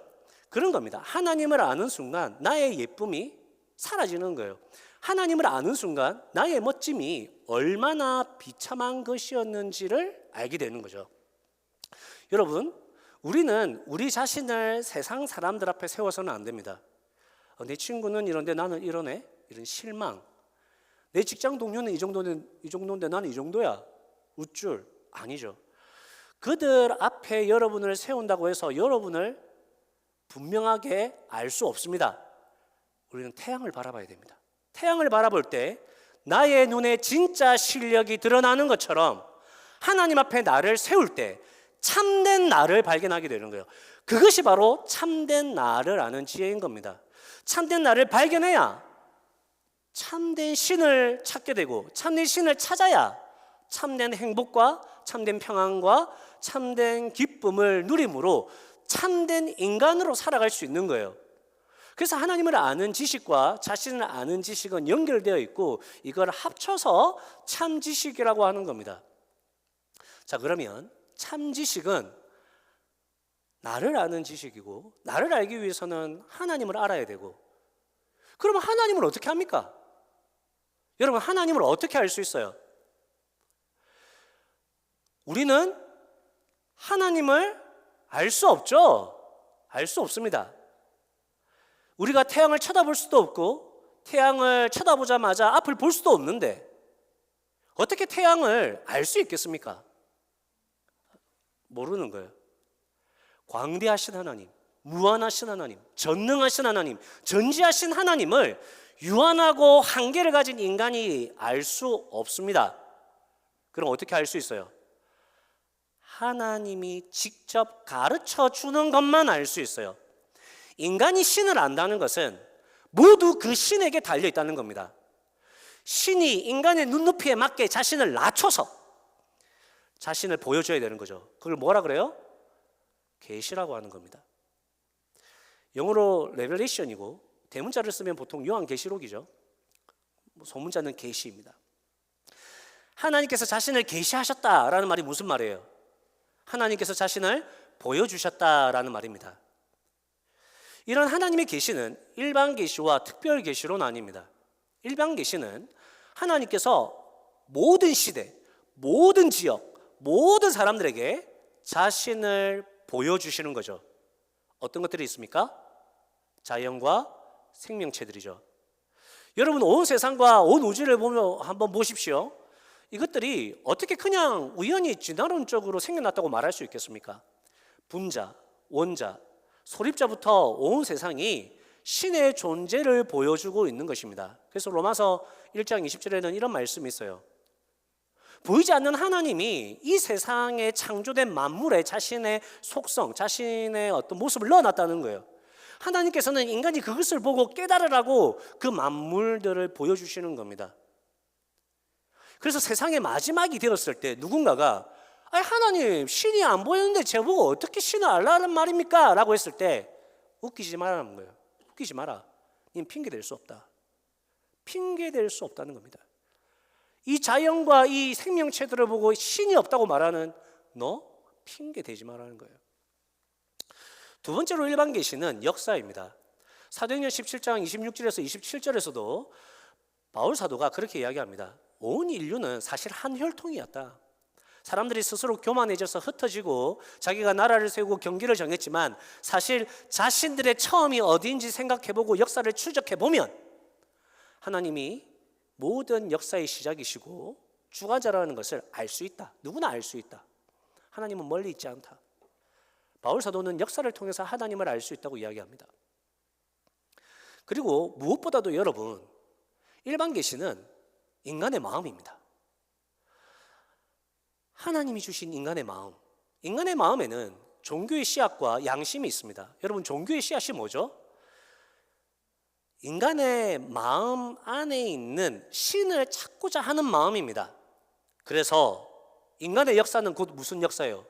그런 겁니다. 하나님을 아는 순간 나의 예쁨이 사라지는 거예요. 하나님을 아는 순간 나의 멋짐이 얼마나 비참한 것이었는지를 알게 되는 거죠. 여러분, 우리는 우리 자신을 세상 사람들 앞에 세워서는 안 됩니다. 내 친구는 이런데 나는 이러네? 이런 실망. 내 직장 동료는 이 정도인데 나는 이 정도야. 우쭐. 아니죠. 그들 앞에 여러분을 세운다고 해서 여러분을 분명하게 알 수 없습니다. 우리는 태양을 바라봐야 됩니다. 태양을 바라볼 때 나의 눈에 진짜 실력이 드러나는 것처럼 하나님 앞에 나를 세울 때 참된 나를 발견하게 되는 거예요. 그것이 바로 참된 나를 아는 지혜인 겁니다. 참된 나를 발견해야 참된 신을 찾게 되고, 참된 신을 찾아야 참된 행복과 참된 평안과 참된 기쁨을 누림으로 참된 인간으로 살아갈 수 있는 거예요. 그래서 하나님을 아는 지식과 자신을 아는 지식은 연결되어 있고, 이걸 합쳐서 참 지식이라고 하는 겁니다. 자, 그러면 참 지식은 나를 아는 지식이고, 나를 알기 위해서는 하나님을 알아야 되고, 그러면 하나님을 어떻게 합니까? 여러분, 하나님을 어떻게 알 수 있어요? 우리는 하나님을 알 수 없죠. 알 수 없습니다. 우리가 태양을 쳐다볼 수도 없고, 태양을 쳐다보자마자 앞을 볼 수도 없는데 어떻게 태양을 알 수 있겠습니까? 모르는 거예요. 광대하신 하나님, 무한하신 하나님, 전능하신 하나님, 전지하신 하나님을 유한하고 한계를 가진 인간이 알 수 없습니다. 그럼 어떻게 알 수 있어요? 하나님이 직접 가르쳐 주는 것만 알 수 있어요. 인간이 신을 안다는 것은 모두 그 신에게 달려 있다는 겁니다. 신이 인간의 눈높이에 맞게 자신을 낮춰서 자신을 보여줘야 되는 거죠. 그걸 뭐라 그래요? 계시라고 하는 겁니다. 영어로 레벨레이션이고, 대문자를 쓰면 보통 요한계시록이죠. 소문자는 계시입니다. 하나님께서 자신을 계시하셨다라는 말이 무슨 말이에요? 하나님께서 자신을 보여주셨다라는 말입니다. 이런 하나님의 계시는 일반 계시와 특별 계시로 나뉩니다. 일반 계시는 하나님께서 모든 시대, 모든 지역, 모든 사람들에게 자신을 보여주시는 거죠. 어떤 것들이 있습니까? 자연과 생명체들이죠. 여러분, 온 세상과 온 우주를 보며 한번 보십시오. 이것들이 어떻게 그냥 우연히 진화론적으로 생겨났다고 말할 수 있겠습니까? 분자, 원자, 소립자부터 온 세상이 신의 존재를 보여주고 있는 것입니다. 그래서 로마서 1장 20절에는 이런 말씀이 있어요. 보이지 않는 하나님이 이 세상에 창조된 만물에 자신의 속성, 자신의 어떤 모습을 넣어놨다는 거예요. 하나님께서는 인간이 그것을 보고 깨달으라고 그 만물들을 보여주시는 겁니다. 그래서 세상의 마지막이 되었을 때 누군가가 아니 하나님 신이 안 보이는데 저보고 어떻게 신을 알라는 말입니까? 라고 했을 때 웃기지 말라는 거예요. 웃기지 마라. 님 핑계 댈 수 없다. 핑계 댈 수 없다는 겁니다. 이 자연과 이 생명체들을 보고 신이 없다고 말하는 너 핑계 대지 말라는 거예요. 두 번째로 일반 계시는 역사입니다. 사도행전 17장 26절에서 27절에서도 바울 사도가 그렇게 이야기합니다. 온 인류는 사실 한 혈통이었다. 사람들이 스스로 교만해져서 흩어지고 자기가 나라를 세우고 경기를 정했지만 사실 자신들의 처음이 어디인지 생각해보고 역사를 추적해보면 하나님이 모든 역사의 시작이시고 주관자라는 것을 알 수 있다. 누구나 알 수 있다. 하나님은 멀리 있지 않다. 바울 사도는 역사를 통해서 하나님을 알 수 있다고 이야기합니다. 그리고 무엇보다도 여러분, 일반 계시는 인간의 마음입니다. 하나님이 주신 인간의 마음. 인간의 마음에는 종교의 씨앗과 양심이 있습니다. 여러분, 종교의 씨앗이 뭐죠? 인간의 마음 안에 있는 신을 찾고자 하는 마음입니다. 그래서 인간의 역사는 곧 무슨 역사예요?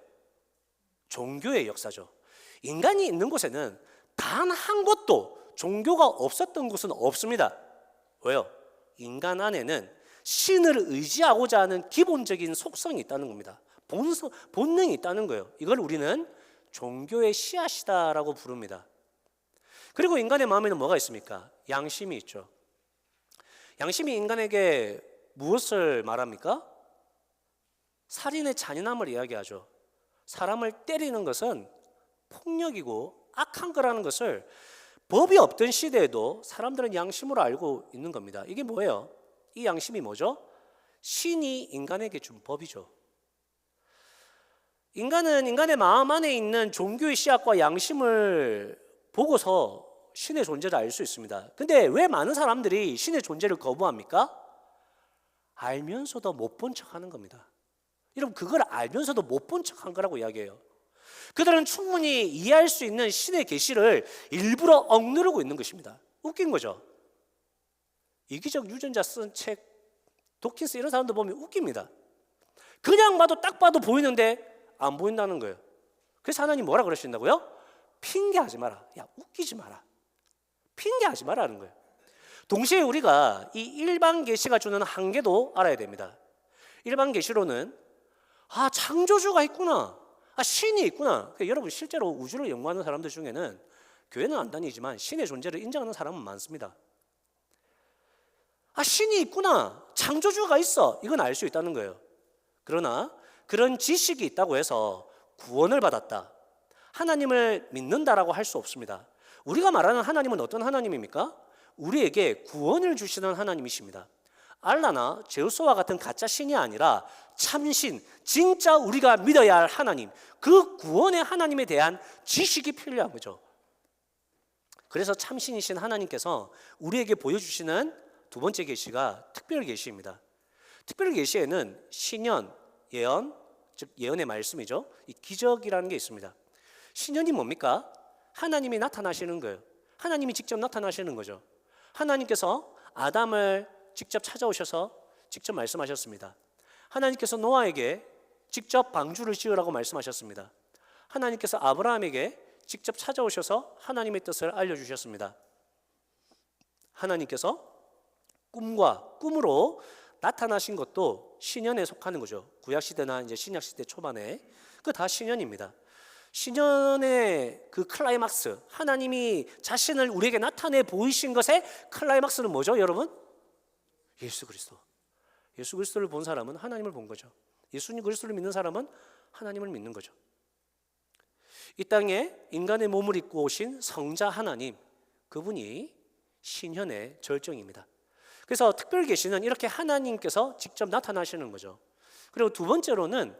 종교의 역사죠. 인간이 있는 곳에는 단 한 곳도 종교가 없었던 곳은 없습니다. 왜요? 인간 안에는 신을 의지하고자 하는 기본적인 속성이 있다는 겁니다. 본능이 있다는 거예요. 이걸 우리는 종교의 씨앗이다라고 부릅니다. 그리고 인간의 마음에는 뭐가 있습니까? 양심이 있죠. 양심이 인간에게 무엇을 말합니까? 살인의 잔인함을 이야기하죠. 사람을 때리는 것은 폭력이고 악한 거라는 것을 법이 없던 시대에도 사람들은 양심으로 알고 있는 겁니다. 이게 뭐예요? 이 양심이 뭐죠? 신이 인간에게 준 법이죠. 인간은 인간의 마음 안에 있는 종교의 씨앗과 양심을 보고서 신의 존재를 알 수 있습니다. 근데 왜 많은 사람들이 신의 존재를 거부합니까? 알면서도 못 본 척하는 겁니다. 여러분, 그걸 알면서도 못 본 척한 거라고 이야기해요. 그들은 충분히 이해할 수 있는 신의 계시를 일부러 억누르고 있는 것입니다. 웃긴 거죠. 이기적 유전자 쓴 책, 도킨스 이런 사람들 보면 웃깁니다. 그냥 봐도 딱 봐도 보이는데 안 보인다는 거예요. 그래서 하나님 뭐라 그러신다고요? 핑계하지 마라. 야, 웃기지 마라. 핑계하지 마라는 거예요. 동시에 우리가 이 일반 계시가 주는 한계도 알아야 됩니다. 일반 계시로는 창조주가 있구나. 신이 있구나. 그러니까 여러분, 실제로 우주를 연구하는 사람들 중에는 교회는 안 다니지만 신의 존재를 인정하는 사람은 많습니다. 신이 있구나. 창조주가 있어. 이건 알 수 있다는 거예요. 그러나 그런 지식이 있다고 해서 구원을 받았다, 하나님을 믿는다라고 할 수 없습니다. 우리가 말하는 하나님은 어떤 하나님입니까? 우리에게 구원을 주시는 하나님이십니다. 알라나 제우스와 같은 가짜 신이 아니라 참신, 진짜 우리가 믿어야 할 하나님, 그 구원의 하나님에 대한 지식이 필요한 거죠. 그래서 참신이신 하나님께서 우리에게 보여주시는 두 번째 계시가 특별 계시입니다. 특별 계시에는 신연, 예언, 즉 예언의 말씀이죠. 이 기적이라는 게 있습니다. 신연이 뭡니까? 하나님이 나타나시는 거예요. 하나님이 직접 나타나시는 거죠. 하나님께서 아담을 직접 찾아오셔서 직접 말씀하셨습니다. 하나님께서 노아에게 직접 방주를 지으라고 말씀하셨습니다. 하나님께서 아브라함에게 직접 찾아오셔서 하나님의 뜻을 알려주셨습니다. 하나님께서 꿈으로 나타나신 것도 신연에 속하는 거죠. 구약시대나 이제 신약시대 초반에 그 다 신연입니다. 신연의 그 클라이막스, 하나님이 자신을 우리에게 나타내 보이신 것의 클라이막스는 뭐죠, 여러분? 예수 그리스도. 예수 그리스도를 본 사람은 하나님을 본 거죠. 예수님 그리스도를 믿는 사람은 하나님을 믿는 거죠. 이 땅에 인간의 몸을 입고 오신 성자 하나님, 그분이 신현의 절정입니다. 그래서 특별 계시는 이렇게 하나님께서 직접 나타나시는 거죠. 그리고 두 번째로는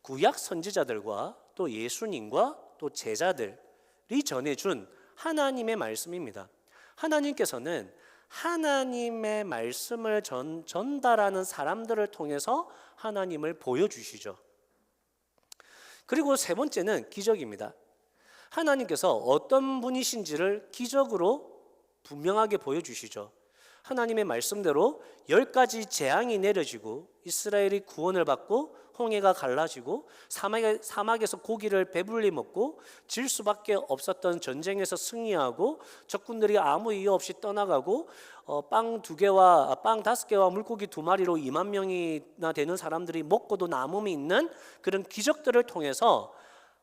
구약 선지자들과 또 예수님과 또 제자들이 전해준 하나님의 말씀입니다. 하나님께서는 하나님의 말씀을 전달하는 사람들을 통해서 하나님을 보여주시죠. 그리고 세 번째는 기적입니다. 하나님께서 어떤 분이신지를 기적으로 분명하게 보여주시죠. 하나님의 말씀대로 10가지 재앙이 내려지고 이스라엘이 구원을 받고 홍해가 갈라지고 사막에서 고기를 배불리 먹고 질 수밖에 없었던 전쟁에서 승리하고 적군들이 아무 이유 없이 떠나가고 빵 2개와 빵 5개와 물고기 2마리로 2만 명이나 되는 사람들이 먹고도 남음이 있는 그런 기적들을 통해서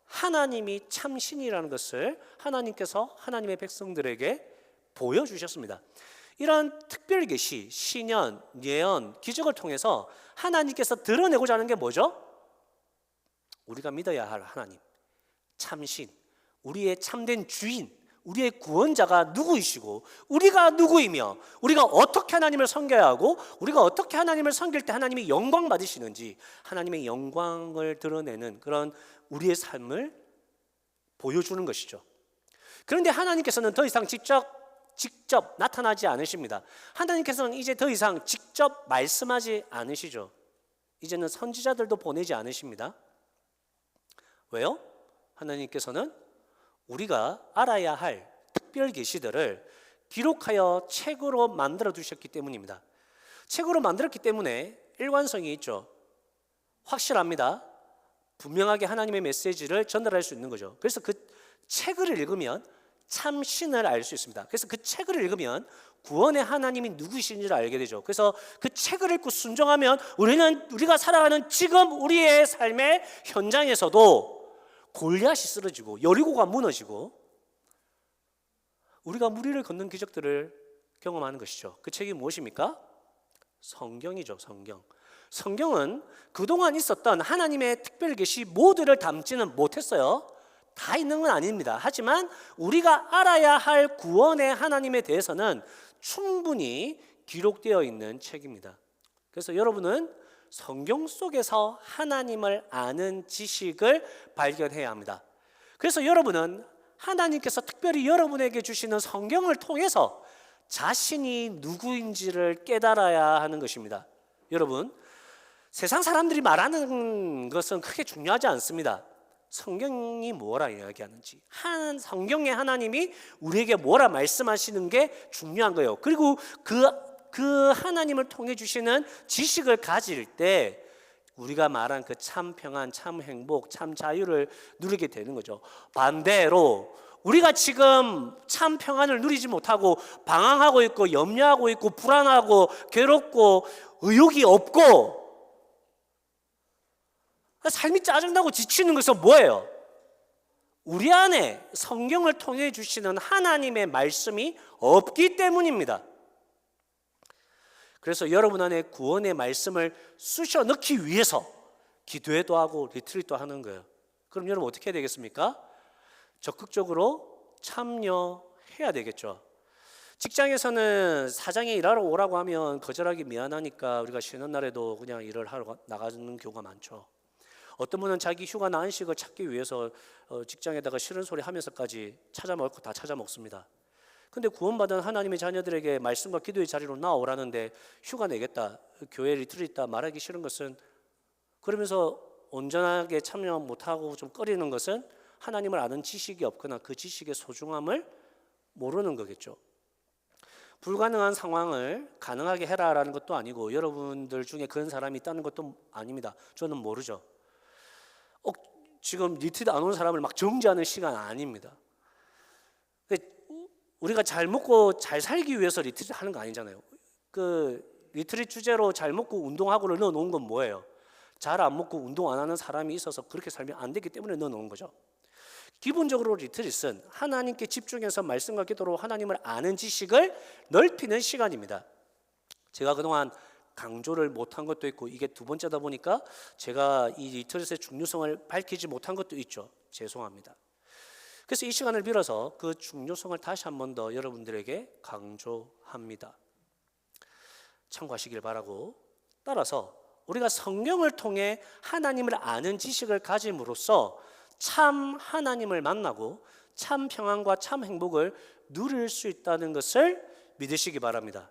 하나님이 참신이라는 것을 하나님께서 하나님의 백성들에게 보여주셨습니다. 이런 특별 계시, 신연, 예언, 기적을 통해서 하나님께서 드러내고자 하는 게 뭐죠? 우리가 믿어야 할 하나님, 참신, 우리의 참된 주인, 우리의 구원자가 누구이시고 우리가 누구이며 우리가 어떻게 하나님을 섬겨야 하고 우리가 어떻게 하나님을 섬길 때 하나님이 영광 받으시는지 하나님의 영광을 드러내는 그런 우리의 삶을 보여주는 것이죠. 그런데 하나님께서는 더 이상 직접 나타나지 않으십니다. 하나님께서는 이제 더 이상 직접 말씀하지 않으시죠. 이제는 선지자들도 보내지 않으십니다. 왜요? 하나님께서는 우리가 알아야 할 특별 계시들을 기록하여 책으로 만들어 두셨기 때문입니다. 책으로 만들었기 때문에 일관성이 있죠. 확실합니다. 분명하게 하나님의 메시지를 전달할 수 있는 거죠. 그래서 그 책을 읽으면 참신을 알 수 있습니다. 그래서 그 책을 읽으면 구원의 하나님이 누구신지를 알게 되죠. 그래서 그 책을 읽고 순종하면 우리가 살아가는 지금 우리의 삶의 현장에서도 골리앗이 쓰러지고 여리고가 무너지고 우리가 무리를 걷는 기적들을 경험하는 것이죠. 그 책이 무엇입니까? 성경이죠. 성경은 그동안 있었던 하나님의 특별 계시 모두를 담지는 못했어요. 다 있는 건 아닙니다. 하지만 우리가 알아야 할 구원의 하나님에 대해서는 충분히 기록되어 있는 책입니다. 그래서 여러분은 성경 속에서 하나님을 아는 지식을 발견해야 합니다. 그래서 여러분은 하나님께서 특별히 여러분에게 주시는 성경을 통해서 자신이 누구인지를 깨달아야 하는 것입니다. 여러분, 세상 사람들이 말하는 것은 크게 중요하지 않습니다. 성경이 뭐라 이야기하는지, 성경의 하나님이 우리에게 뭐라 말씀하시는 게 중요한 거예요. 그리고 그 하나님을 통해 주시는 지식을 가질 때 우리가 말한 그 참 평안, 참 행복, 참 자유를 누리게 되는 거죠. 반대로 우리가 지금 참 평안을 누리지 못하고 방황하고 있고 염려하고 있고 불안하고 괴롭고 의욕이 없고 삶이 짜증나고 지치는 것은 뭐예요? 우리 안에 성경을 통해 주시는 하나님의 말씀이 없기 때문입니다. 그래서 여러분 안에 구원의 말씀을 쑤셔 넣기 위해서 기도회도 하고 리트릿도 하는 거예요. 그럼 여러분 어떻게 해야 되겠습니까? 적극적으로 참여해야 되겠죠. 직장에서는 사장이 일하러 오라고 하면 거절하기 미안하니까 우리가 쉬는 날에도 그냥 일을 하러 나가는 경우가 많죠. 어떤 분은 자기 휴가나 안식을 찾기 위해서 직장에다가 싫은 소리 하면서까지 찾아 먹고 다 찾아 먹습니다. 근데 구원받은 하나님의 자녀들에게 말씀과 기도의 자리로 나오라는데 휴가 내겠다, 교회 리트릿 있다 말하기 싫은 것은, 그러면서 온전하게 참여 못하고 좀 꺼리는 것은 하나님을 아는 지식이 없거나 그 지식의 소중함을 모르는 거겠죠. 불가능한 상황을 가능하게 해라라는 것도 아니고 여러분들 중에 그런 사람이 있다는 것도 아닙니다. 저는 모르죠. 지금 리트릿 안 오는 사람을 막 정죄하는 시간 아닙니다. 우리가 잘 먹고 잘 살기 위해서 리트릿 하는 거 아니잖아요. 그 리트릿 주제로 잘 먹고 운동하고를 넣어놓은 건 뭐예요? 잘 안 먹고 운동 안 하는 사람이 있어서 그렇게 살면 안 되기 때문에 넣어놓은 거죠. 기본적으로 리트릿은 하나님께 집중해서 말씀과 기도로 하나님을 아는 지식을 넓히는 시간입니다. 제가 그동안 강조를 못한 것도 있고 이게 두 번째다 보니까 제가 이 리트릿의 중요성을 밝히지 못한 것도 있죠. 죄송합니다. 그래서 이 시간을 빌어서 그 중요성을 다시 한 번 더 여러분들에게 강조합니다. 참고하시길 바라고, 따라서 우리가 성경을 통해 하나님을 아는 지식을 가짐으로써 참 하나님을 만나고 참 평안과 참 행복을 누릴 수 있다는 것을 믿으시기 바랍니다.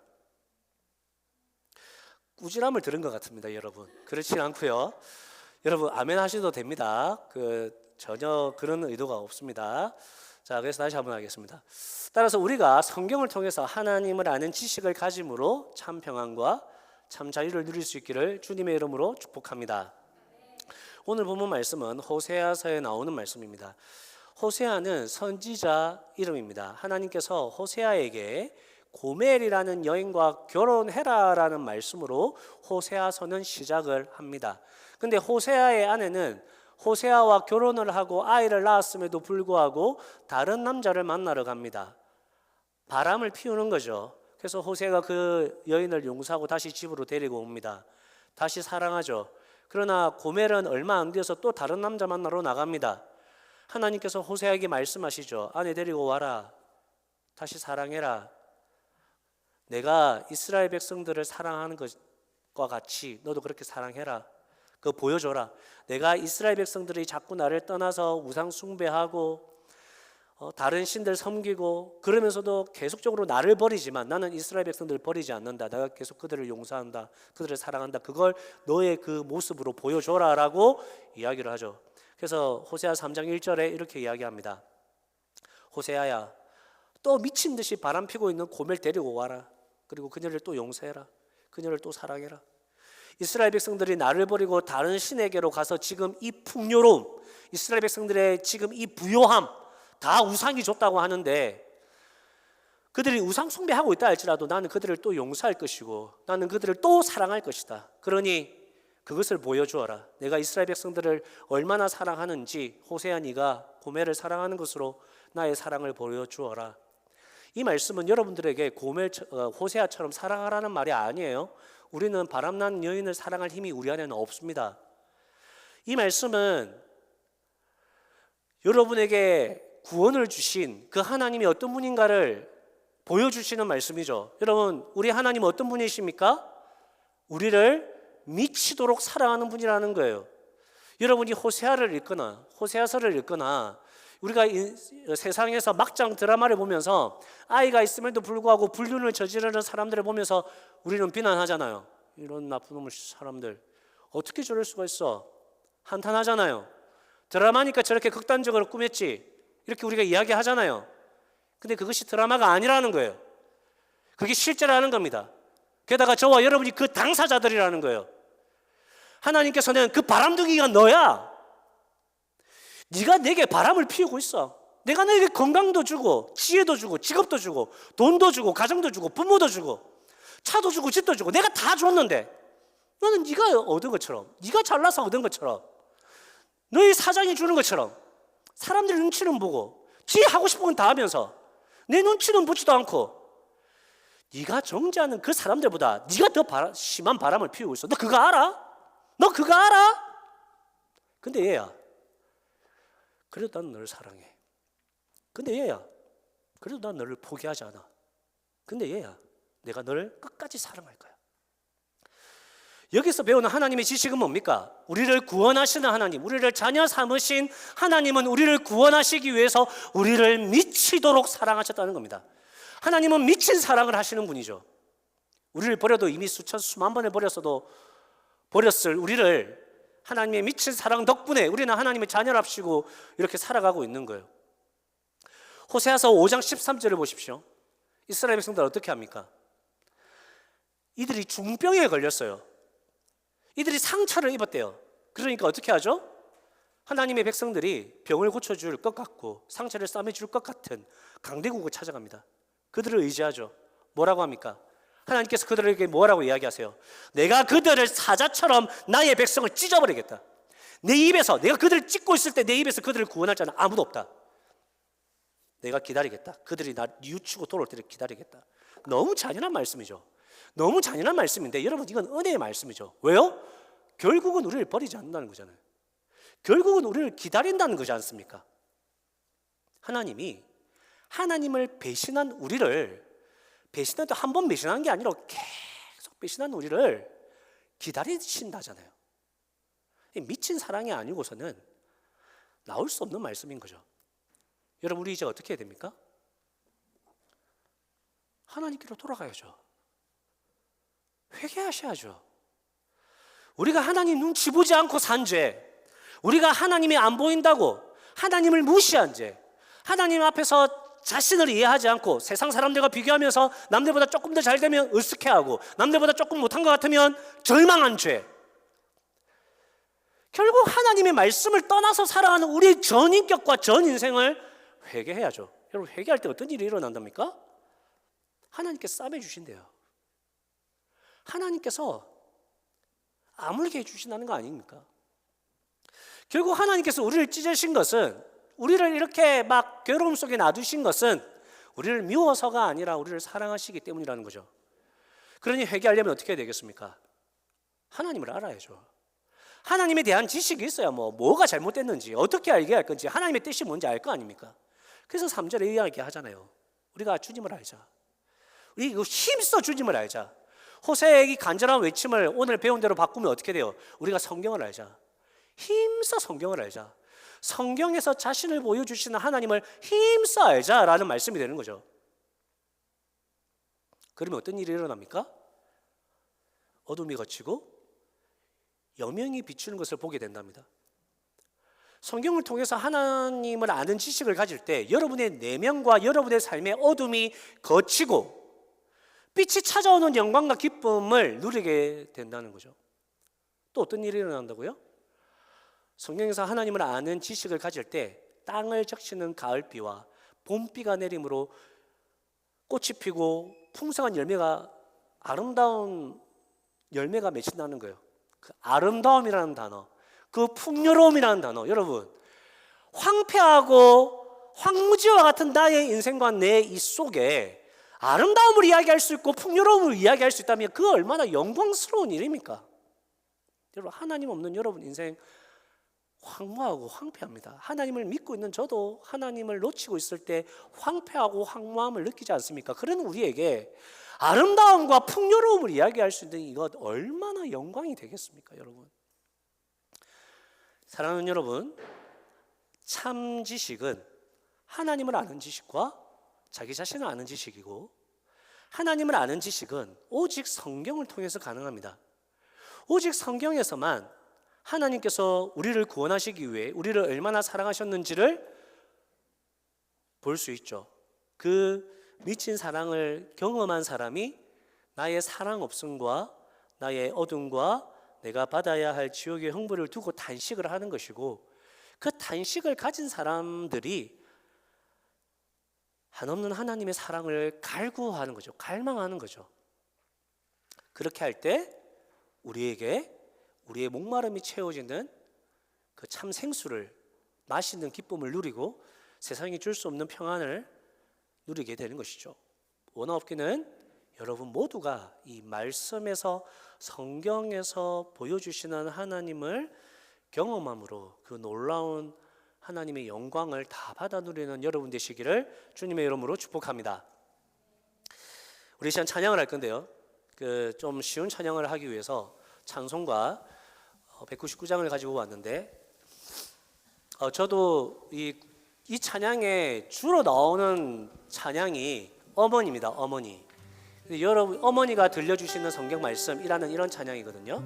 꾸지람을 들은 것 같습니다, 여러분. 그렇지 않고요. 여러분 아멘 하셔도 됩니다. 전혀 그런 의도가 없습니다. 자, 그래서 다시 한번 하겠습니다. 따라서 우리가 성경을 통해서 하나님을 아는 지식을 가짐으로 참 평안과 참 자유를 누릴 수 있기를 주님의 이름으로 축복합니다. 오늘 본문 말씀은 호세아서에 나오는 말씀입니다. 호세아는 선지자 이름입니다. 하나님께서 호세아에게 고멜이라는 여인과 결혼해라라는 말씀으로 호세아서는 시작을 합니다. 근데 호세아의 아내는 호세아와 결혼을 하고 아이를 낳았음에도 불구하고 다른 남자를 만나러 갑니다. 바람을 피우는 거죠. 그래서 호세아가 그 여인을 용서하고 다시 집으로 데리고 옵니다. 다시 사랑하죠. 그러나 고멜은 얼마 안 뒤어서 또 다른 남자 만나러 나갑니다. 하나님께서 호세아에게 말씀하시죠. 아내 데리고 와라. 다시 사랑해라. 내가 이스라엘 백성들을 사랑하는 것과 같이 너도 그렇게 사랑해라. 그거 보여줘라. 내가 이스라엘 백성들이 자꾸 나를 떠나서 우상 숭배하고 다른 신들 섬기고 그러면서도 계속적으로 나를 버리지만 나는 이스라엘 백성들을 버리지 않는다. 내가 계속 그들을 용서한다. 그들을 사랑한다. 그걸 너의 그 모습으로 보여줘라 라고 이야기를 하죠. 그래서 호세아 3장 1절에 이렇게 이야기합니다. 호세아야, 또 미친 듯이 바람 피고 있는 고멜 데리고 와라. 그리고 그녀를 또 용서해라. 그녀를 또 사랑해라. 이스라엘 백성들이 나를 버리고 다른 신에게로 가서 지금 이 풍요로움, 이스라엘 백성들의 지금 이 부요함 다 우상이 줬다고 하는데 그들이 우상 숭배하고 있다 할지라도 나는 그들을 또 용서할 것이고 나는 그들을 또 사랑할 것이다. 그러니 그것을 보여주어라. 내가 이스라엘 백성들을 얼마나 사랑하는지 호세아 네가 고멜을 사랑하는 것으로 나의 사랑을 보여주어라. 이 말씀은 여러분들에게 호세아처럼 사랑하라는 말이 아니에요. 우리는 바람난 여인을 사랑할 힘이 우리 안에는 없습니다. 이 말씀은 여러분에게 구원을 주신 그 하나님이 어떤 분인가를 보여주시는 말씀이죠. 여러분, 우리 하나님은 어떤 분이십니까? 우리를 미치도록 사랑하는 분이라는 거예요. 여러분이 호세아를 읽거나 호세아서를 읽거나 우리가 세상에서 막장 드라마를 보면서 아이가 있음에도 불구하고 불륜을 저지르는 사람들을 보면서 우리는 비난하잖아요. 이런 나쁜 놈의 사람들 어떻게 저럴 수가 있어? 한탄하잖아요. 드라마니까 저렇게 극단적으로 꾸몄지 이렇게 우리가 이야기하잖아요. 근데 그것이 드라마가 아니라는 거예요. 그게 실제라는 겁니다. 게다가 저와 여러분이 그 당사자들이라는 거예요. 하나님께서는 그 바람둥이가 너야. 네가 내게 바람을 피우고 있어. 내가 너에게 건강도 주고 지혜도 주고 직업도 주고 돈도 주고 가정도 주고 부모도 주고 차도 주고 집도 주고 내가 다 줬는데 너는 네가 얻은 것처럼 네가 잘나서 얻은 것처럼 너희 사장이 주는 것처럼 사람들 눈치는 보고 지 하고 싶은 건 다 하면서 내 눈치는 보지도 않고 네가 정죄하는 그 사람들보다 네가 더 심한 바람을 피우고 있어. 너 그거 알아? 너 그거 알아? 근데 얘야, 그래도 난 너를 사랑해. 근데 얘야, 그래도 난 너를 포기하지 않아. 근데 얘야, 내가 너를 끝까지 사랑할 거야. 여기서 배우는 하나님의 지식은 뭡니까? 우리를 구원하시는 하나님, 우리를 자녀 삼으신 하나님은 우리를 구원하시기 위해서 우리를 미치도록 사랑하셨다는 겁니다. 하나님은 미친 사랑을 하시는 분이죠. 우리를 버려도 이미 수만 번을 버렸을 우리를 하나님의 미친 사랑 덕분에 우리는 하나님의 자녀랍시고 이렇게 살아가고 있는 거예요. 호세아서 5장 13절을 보십시오. 이스라엘 백성들 어떻게 합니까? 이들이 중병에 걸렸어요. 이들이 상처를 입었대요. 그러니까 어떻게 하죠? 하나님의 백성들이 병을 고쳐줄 것 같고 상처를 싸매줄 것 같은 강대국을 찾아갑니다. 그들을 의지하죠. 뭐라고 합니까? 하나님께서 그들에게 뭐라고 이야기하세요? 내가 그들을 사자처럼 나의 백성을 찢어버리겠다. 내 입에서 내가 그들을 찢고 있을 때 내 입에서 그들을 구원할 자는 아무도 없다. 내가 기다리겠다. 그들이 나 뉘우치고 돌아올 때를 기다리겠다. 너무 잔인한 말씀이죠. 너무 잔인한 말씀인데 여러분 이건 은혜의 말씀이죠. 왜요? 결국은 우리를 버리지 않는다는 거잖아요. 결국은 우리를 기다린다는 거지 않습니까? 하나님이 하나님을 배신한 우리를 배신해도 한 번 배신한 게 아니라 계속 배신한 우리를 기다리신다잖아요. 미친 사랑이 아니고서는 나올 수 없는 말씀인 거죠. 여러분 우리 이제 어떻게 해야 됩니까? 하나님께로 돌아가야죠. 회개하셔야죠. 우리가 하나님 눈치 보지 않고 산 죄, 우리가 하나님이 안 보인다고 하나님을 무시한 죄, 하나님 앞에서 자신을 이해하지 않고 세상 사람들과 비교하면서 남들보다 조금 더 잘 되면 으쓱해하고 남들보다 조금 못한 것 같으면 절망한 죄, 결국 하나님의 말씀을 떠나서 살아가는 우리의 전 인격과 전 인생을 회개해야죠. 여러분, 회개할 때 어떤 일이 일어난답니까? 하나님께서 싸매 주신대요. 하나님께서 아물게 해주신다는 거 아닙니까? 결국 하나님께서 우리를 찢으신 것은, 우리를 이렇게 막 괴로움 속에 놔두신 것은 우리를 미워서가 아니라 우리를 사랑하시기 때문이라는 거죠. 그러니 회개하려면 어떻게 해야 되겠습니까? 하나님을 알아야죠. 하나님에 대한 지식이 있어야 뭐가 잘못됐는지, 어떻게 알게 할 건지, 하나님의 뜻이 뭔지 알 거 아닙니까? 그래서 3절에 이야기 하잖아요. 우리가 주님을 알자. 우리 이거 힘써 주님을 알자. 호세의 이 간절한 외침을 오늘 배운 대로 바꾸면 어떻게 돼요? 우리가 성경을 알자. 힘써 성경을 알자. 성경에서 자신을 보여주시는 하나님을 힘써 알자라는 말씀이 되는 거죠. 그러면 어떤 일이 일어납니까? 어둠이 걷히고 여명이 비추는 것을 보게 된답니다. 성경을 통해서 하나님을 아는 지식을 가질 때 여러분의 내면과 여러분의 삶의 어둠이 걷히고 빛이 찾아오는 영광과 기쁨을 누리게 된다는 거죠. 또 어떤 일이 일어난다고요? 성경에서 하나님을 아는 지식을 가질 때 땅을 적시는 가을비와 봄비가 내림으로 꽃이 피고 풍성한 열매가, 아름다운 열매가 맺힌다는 거예요. 그 아름다움이라는 단어, 그 풍요로움이라는 단어, 여러분, 황폐하고 황무지와 같은 나의 인생과 내 이 속에 아름다움을 이야기할 수 있고 풍요로움을 이야기할 수 있다면 그 얼마나 영광스러운 일입니까? 여러분, 하나님 없는 여러분 인생 황무하고 황폐합니다. 하나님을 믿고 있는 저도 하나님을 놓치고 있을 때 황폐하고 황무함을 느끼지 않습니까? 그런 우리에게 아름다움과 풍요로움을 이야기할 수 있는 이것 얼마나 영광이 되겠습니까, 여러분? 사랑하는 여러분, 참 지식은 하나님을 아는 지식과 자기 자신을 아는 지식이고, 하나님을 아는 지식은 오직 성경을 통해서 가능합니다. 오직 성경에서만 하나님께서 우리를 구원하시기 위해 우리를 얼마나 사랑하셨는지를 볼 수 있죠. 그 미친 사랑을 경험한 사람이 나의 사랑 없음과 나의 어둠과 내가 받아야 할 지옥의 형벌을 두고 탄식을 하는 것이고, 그 탄식을 가진 사람들이 한없는 하나님의 사랑을 갈구하는 거죠. 갈망하는 거죠. 그렇게 할 때 우리에게 우리의 목마름이 채워지는 그 참 생수를, 맛있는 기쁨을 누리고 세상이 줄 수 없는 평안을 누리게 되는 것이죠. 원하옵기는 여러분 모두가 이 말씀에서, 성경에서 보여주시는 하나님을 경험함으로 그 놀라운 하나님의 영광을 다 받아 누리는 여러분 되시기를 주님의 이름으로 축복합니다. 우리 시간 찬양을 할 건데요, 좀 쉬운 찬양을 하기 위해서 찬송가 199장을 가지고 왔는데, 저도 이 찬양에 주로 나오는 찬양이 어머니입니다. 어머니. 여러분, 어머니가 들려주시는 성경 말씀이라는 이런 찬양이거든요.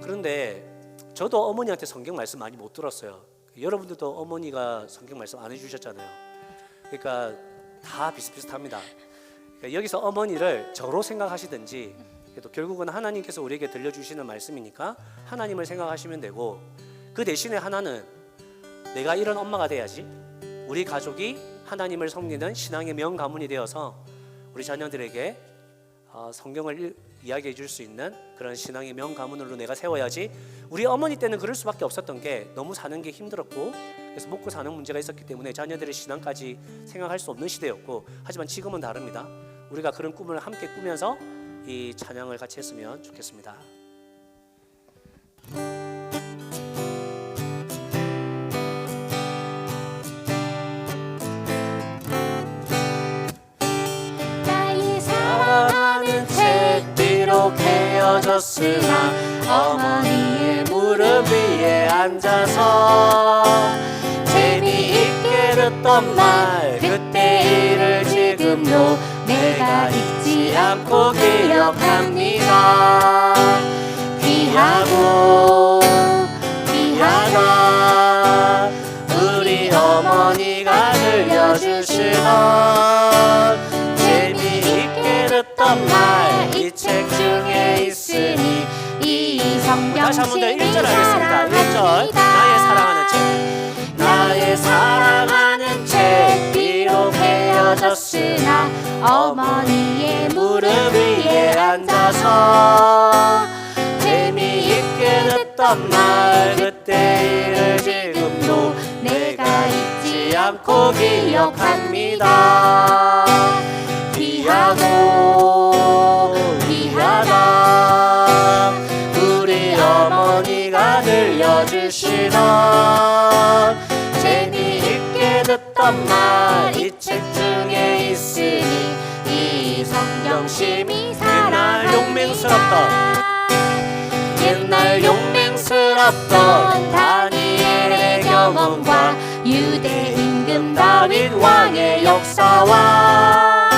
그런데 저도 어머니한테 성경 말씀 많이 못 들었어요. 여러분들도 어머니가 성경 말씀 안 해주셨잖아요. 그러니까 다 비슷비슷합니다. 그러니까 여기서 어머니를 저로 생각하시든지, 또 결국은 하나님께서 우리에게 들려주시는 말씀이니까 하나님을 생각하시면 되고, 그 대신에 하나는 내가 이런 엄마가 돼야지, 우리 가족이 하나님을 섬기는 신앙의 명가문이 되어서 우리 자녀들에게 성경을 이야기해 줄 수 있는 그런 신앙의 명가문으로 내가 세워야지. 우리 어머니 때는 그럴 수밖에 없었던 게 너무 사는 게 힘들었고, 그래서 먹고 사는 문제가 있었기 때문에 자녀들의 신앙까지 생각할 수 없는 시대였고, 하지만 지금은 다릅니다. 우리가 그런 꿈을 함께 꾸면서 이 찬양을 같이 했으면 좋겠습니다. 나의 사랑하는 책 비록 헤어졌으나 어머니의 무릎 위에 앉아서 재미있게 듣던 말, 그때 일을 지금도 내가 잊지 않고 기억합니다. 귀하고 귀하다 우리 어머니가 들려주시던 재미있게 듣던 말, 이 책 중에 있으니 이 성경 다시 한 번 더 성령심이 1절 하겠습니다. 1절 사랑합니다. 나의 사랑하는 채 비록 헤어졌으나 어머니의 무릎 위에 앉아서 재미있게 듣던 말 그때 일을 지금도 내가 잊지 않고 기억합니다. 귀하고 귀하다 우리 어머니가 들려주시던 재미있게 듣던 말 이 책 중에 있으니 이 성경심이 옛날 용맹스럽던 다니엘의 경험과 유대 임금 다윗 왕의 역사와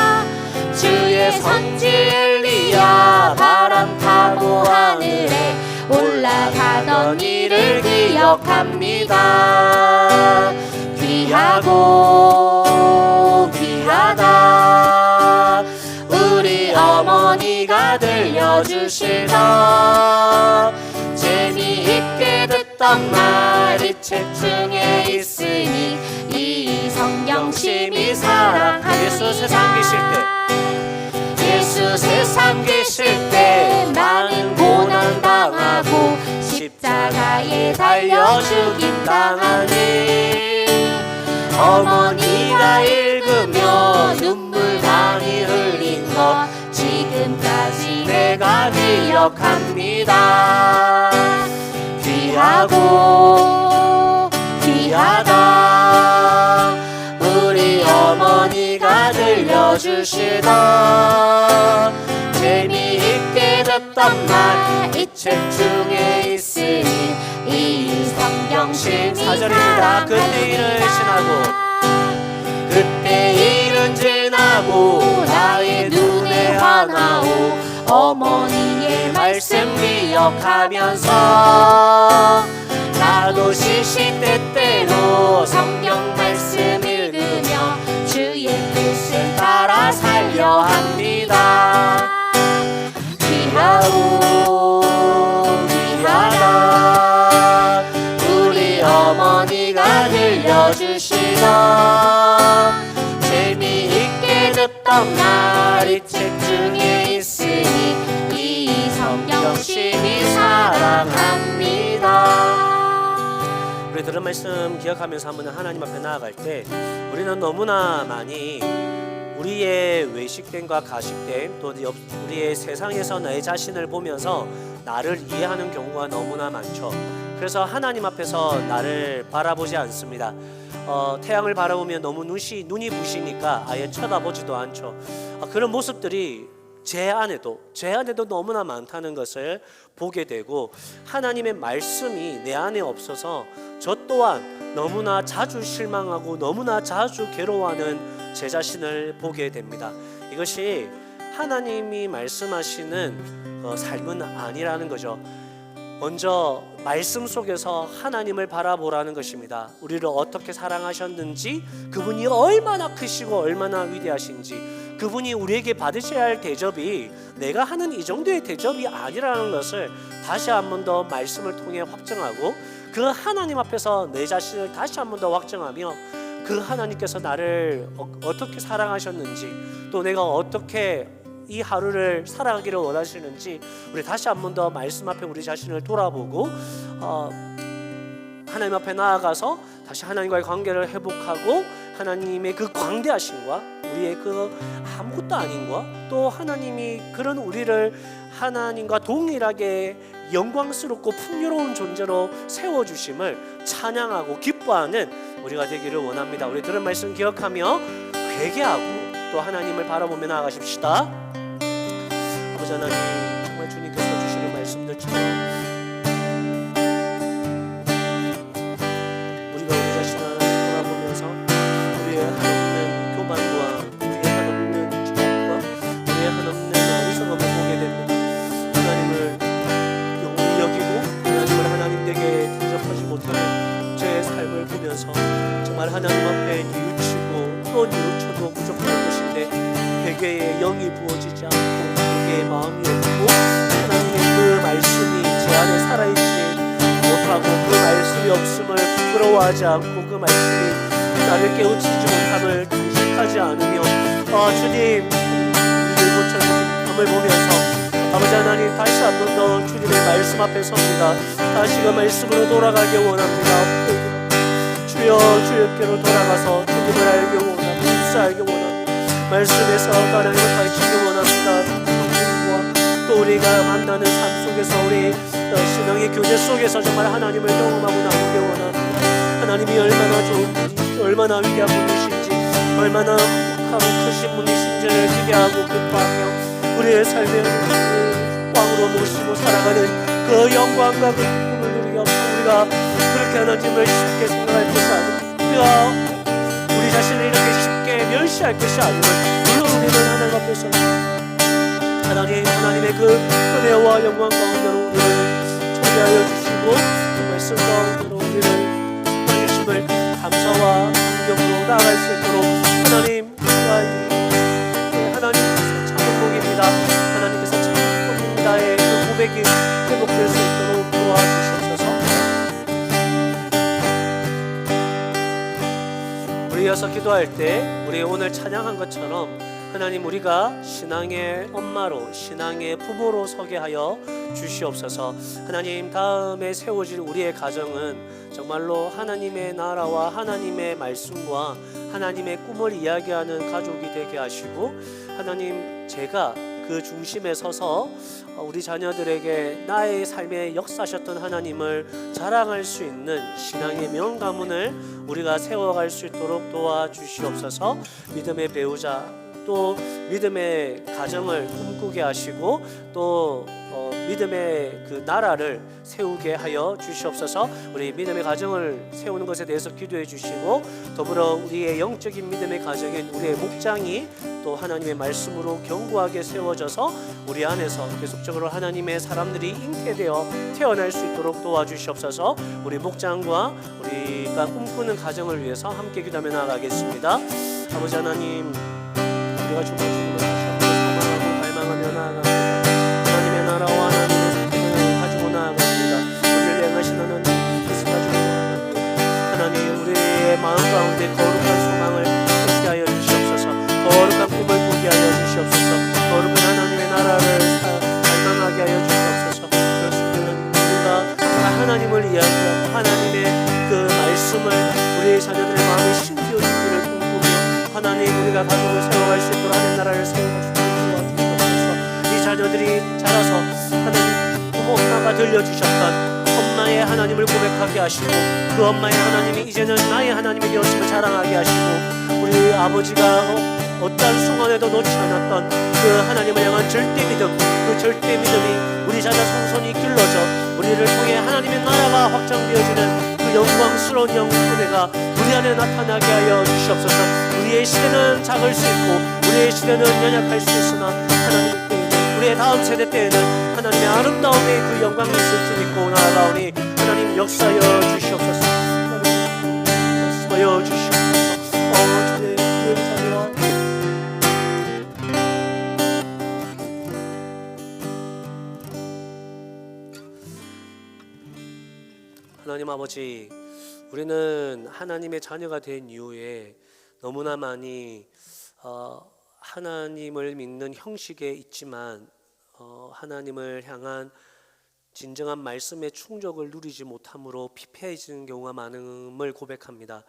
주의 선지 엘리야 바람 타고 하늘에 올라가던 일을 기억합니다. 귀하고 귀하다 우리 어머니가 들려주시던 재미있게 듣던 말 이 책 중에 있으니 이 성경심이 사랑합니다. 예수 세상 계실 때 예수 세상 계실 때 많은 고난 당하고 십자가에 달려 죽임 당하니 어머니가 읽으며 눈물 많이 흘린 것 지금까지 내가 기억합니다. 귀하고 귀하다 우리 어머니가 들려주시던 재미있게 듣던 말 이 책 중에 있으니 이 성경심이 4절입니다. 그때 일은 지나고 나의 눈에 환하오 어머니의 말씀 기억하면서 나도 시시때때로 성경 말씀 읽으며 주의 뜻을 따라 살려 합니다. 귀하오 귀하다 우리 어머니가 들려주시던 재미있게 듣던 말 이 책 중에 있으니 이 성경심이 사랑합니다. 우리 들은 말씀 기억하면서 한번 하나님 앞에 나아갈 때 우리는 너무나 많이 우리의 외식됨과 가식됨 또 우리의 세상에서 내 자신을 보면서 나를 이해하는 경우가 너무나 많죠. 그래서 하나님 앞에서 나를 바라보지 않습니다. 태양을 바라보면 너무 눈이 부시니까 아예 쳐다보지도 않죠. 그런 모습들이 제 안에도 너무나 많다는 것을 보게 되고 하나님의 말씀이 내 안에 없어서 저 또한 너무나 자주 실망하고 너무나 자주 괴로워하는 제 자신을 보게 됩니다. 이것이 하나님이 말씀하시는 삶은 아니라는 거죠. 먼저 말씀 속에서 하나님을 바라보라는 것입니다. 우리를 어떻게 사랑하셨는지, 그분이 얼마나 크시고 얼마나 위대하신지, 그분이 우리에게 받으셔야 할 대접이 내가 하는 이 정도의 대접이 아니라는 것을 다시 한 번 더 말씀을 통해 확증하고 그 하나님 앞에서 내 자신을 다시 한 번 더 확증하며 그 하나님께서 나를 어떻게 사랑하셨는지 또 내가 어떻게 이 하루를 살아가기를 원하시는지 우리 다시 한 번 더 말씀 앞에 우리 자신을 돌아보고 하나님 앞에 나아가서 다시 하나님과의 관계를 회복하고 하나님의 그 광대하심과 우리의 그 아무것도 아닌과 또 하나님이 그런 우리를 하나님과 동일하게 영광스럽고 풍요로운 존재로 세워주심을 찬양하고 기뻐하는 우리가 되기를 원합니다. 우리 들은 말씀 기억하며 회개하고 또 하나님을 바라보며 나아가십시다. 아버지 하나님, 정말 주님께서 주시는 말씀들처럼 우리가 우리 자신을 돌아보면서 우리의 한없는 교만과 우리의 한없는 죄악과 우리의 한없는 어리석음을 보게 됩니다. 하나님을 영원히 여기고 하나님을 하나님 되게 대접하지 못하는 제 삶을 보면서 정말 하나님 앞에 뉘우치고 또 뉘우쳐도 부족한 것인데 회개의 영이 부어지지 않고 회개의 마음이 없고 하나님의 그 말씀이 제 안에 살아있지 하고 그 말씀이 없음을 부끄러워하지 않고 그 말씀이 나를 깨우치지 못함을 간직하지 않으며 주님 우리를 고쳐주신 밤을 보면서 아버지 하나님 다시 한 번 더 주님의 말씀 앞에 섭니다. 다시 그 말씀으로 돌아가기 원합니다. 주여 주님께로 돌아가서 주님을 알기 원합니다. 입사하기 원합니다. 말씀에서 하나님을 가르치기 원합니다. 또 우리가 만나는 삶 속에서 우리 신앙의 교제 속에서 정말 하나님을 경험하고 나누기 원합니다. 하나님이 얼마나 좋은지, 얼마나 위대한 분이신지, 얼마나 하고 크신 분이신지를 기대하고 기뻐하며 우리의 삶의 왕으로 모시고 살아가는 그 영광과 그 기쁨을 누리기 앞서 우리가 그렇게 하나님을 쉽게 생각할 것이 아니고 우리 자신을 이렇게 쉽게 멸시할 것이 아니고 물론 우리는 하나님 앞에서 하나님의 그 은혜와 영광 가운데로 우리를 초대하여 주시고 그 말씀 가운데로 우리를 주심을 감사와 감격으로 나아갈 수 있도록 하나님께서 참 행복입니다. 하나님께서 참 행복입니다의 그 고백이 회복될 수 있도록 도와주시옵소서. 우리 이어서 기도할 때 우리 오늘 찬양한 것처럼 하나님 우리가 신앙의 엄마로 신앙의 부모로 서게 하여 주시옵소서. 하나님 다음에 세워질 우리의 가정은 정말로 하나님의 나라와 하나님의 말씀과 하나님의 꿈을 이야기하는 가족이 되게 하시고 하나님 제가 그 중심에 서서 우리 자녀들에게 나의 삶에 역사하셨던 하나님을 자랑할 수 있는 신앙의 명가문을 우리가 세워갈 수 있도록 도와주시옵소서. 믿음의 배우자 또 믿음의 가정을 꿈꾸게 하시고 또 믿음의 그 나라를 세우게 하여 주시옵소서. 우리 믿음의 가정을 세우는 것에 대해서 기도해 주시고 더불어 우리의 영적인 믿음의 가정인 우리의 목장이 또 하나님의 말씀으로 견고하게 세워져서 우리 안에서 계속적으로 하나님의 사람들이 잉태되어 태어날 수 있도록 도와주시옵소서. 우리 목장과 우리가 꿈꾸는 가정을 위해서 함께 기도하며 나아가겠습니다. 아버지 하나님 우리가 정말 주님을 다시 한번 소망하고 갈망하며 나아갑니다. 하나님의 나라와 하나님의 사랑을 가지고 나아갑니다. 우리를 향하신 하나님 뜻을 가지고 나아갑니다. 하나님 우리의 마음 가운데 거룩한 소망을 품게 하여 주시옵소서. 거룩한 꿈을 꾸게 하여 주시옵소서. 거룩한 하나님의 나라를 갈망하게 하여 주시옵소서. 그렇습니다. 우리가 하나님을 이야기하고 하나님의 그 말씀을 우리의 자녀들의 마음에 심기어주기를 하나님 우리가 가족을 세워갈 수 있도록 하나님 나라를 세워갈 수 있도록 도와주시옵소서. 이 자녀들이 자라서 하나님 부모 엄마가 들려주셨던 엄마의 하나님을 고백하게 하시고 그 엄마의 하나님이 이제는 나의 하나님이 되었음을 자랑하게 하시고 우리 아버지가 어떠한 순간에도 놓지 않았던 그 하나님을 향한 절대 믿음 그 절대 믿음이 우리 자녀 성손이 길러져 우리를 통해 하나님의 나라가 확장되어지는 그 영광스러운 영혼의 우리 안에 나타나게 하여 주시옵소서. 우리의 시대는 작을 수 있고 우리의 시대는 연약할 수 있으나 하나님 때에는 우리의 다음 세대 때에는 하나님의 아름다움의 그 영광이 있을 줄 믿고 나아가오니 하나님 역사하여 주시옵소서. 역사하여 주시옵소서. 주의 자녀와 하나님 아버지 우리는 하나님의 자녀가 된 이후에 너무나 많이 하나님을 믿는 형식에 있지만 하나님을 향한 진정한 말씀의 충족을 누리지 못함으로 피폐해지는 경우가 많음을 고백합니다.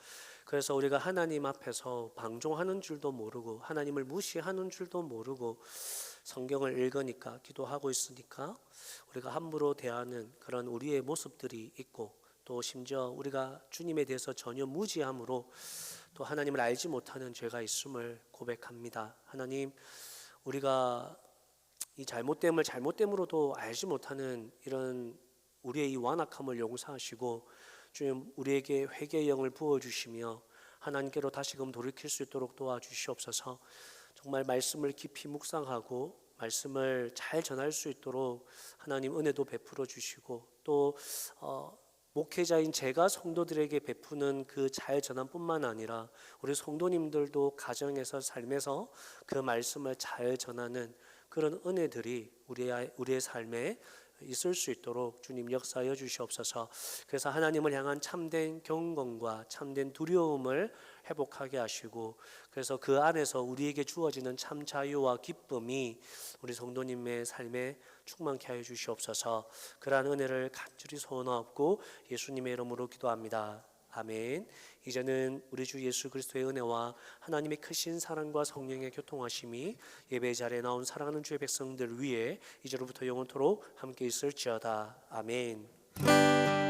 그래서 우리가 하나님 앞에서 방종하는 줄도 모르고 하나님을 무시하는 줄도 모르고 성경을 읽으니까 기도하고 있으니까 우리가 함부로 대하는 그런 우리의 모습들이 있고 또 심지어 우리가 주님에 대해서 전혀 무지함으로 또 하나님을 알지 못하는 죄가 있음을 고백합니다. 하나님 우리가 이 잘못됨으로도 알지 못하는 이런 우리의 이 완악함을 용서하시고 주님 우리에게 회개의 영을 부어주시며 하나님께로 다시금 돌이킬 수 있도록 도와주시옵소서. 정말 말씀을 깊이 묵상하고 말씀을 잘 전할 수 있도록 하나님 은혜도 베풀어 주시고 또 목회자인 제가 성도들에게 베푸는 그 잘 전함뿐만 아니라 우리 성도님들도 가정에서 삶에서 그 말씀을 잘 전하는 그런 은혜들이 우리의 삶에 있을 수 있도록 주님 역사하여 주시옵소서. 그래서 하나님을 향한 참된 경건과 참된 두려움을 회복하게 하시고, 그래서 그 안에서 우리에게 주어지는 참 자유와 기쁨이 우리 성도님의 삶에 충만케 하여 주시옵소서. 그러한 은혜를 간절히 소원하옵고 예수님의 이름으로 기도합니다. 아멘. 이제는 우리 주 예수 그리스도의 은혜와 하나님의 크신 사랑과 성령의 교통하심이 예배 자리에 나온 사랑하는 주의 백성들 위에 이제로부터 영원토록 함께 있을지어다. 아멘.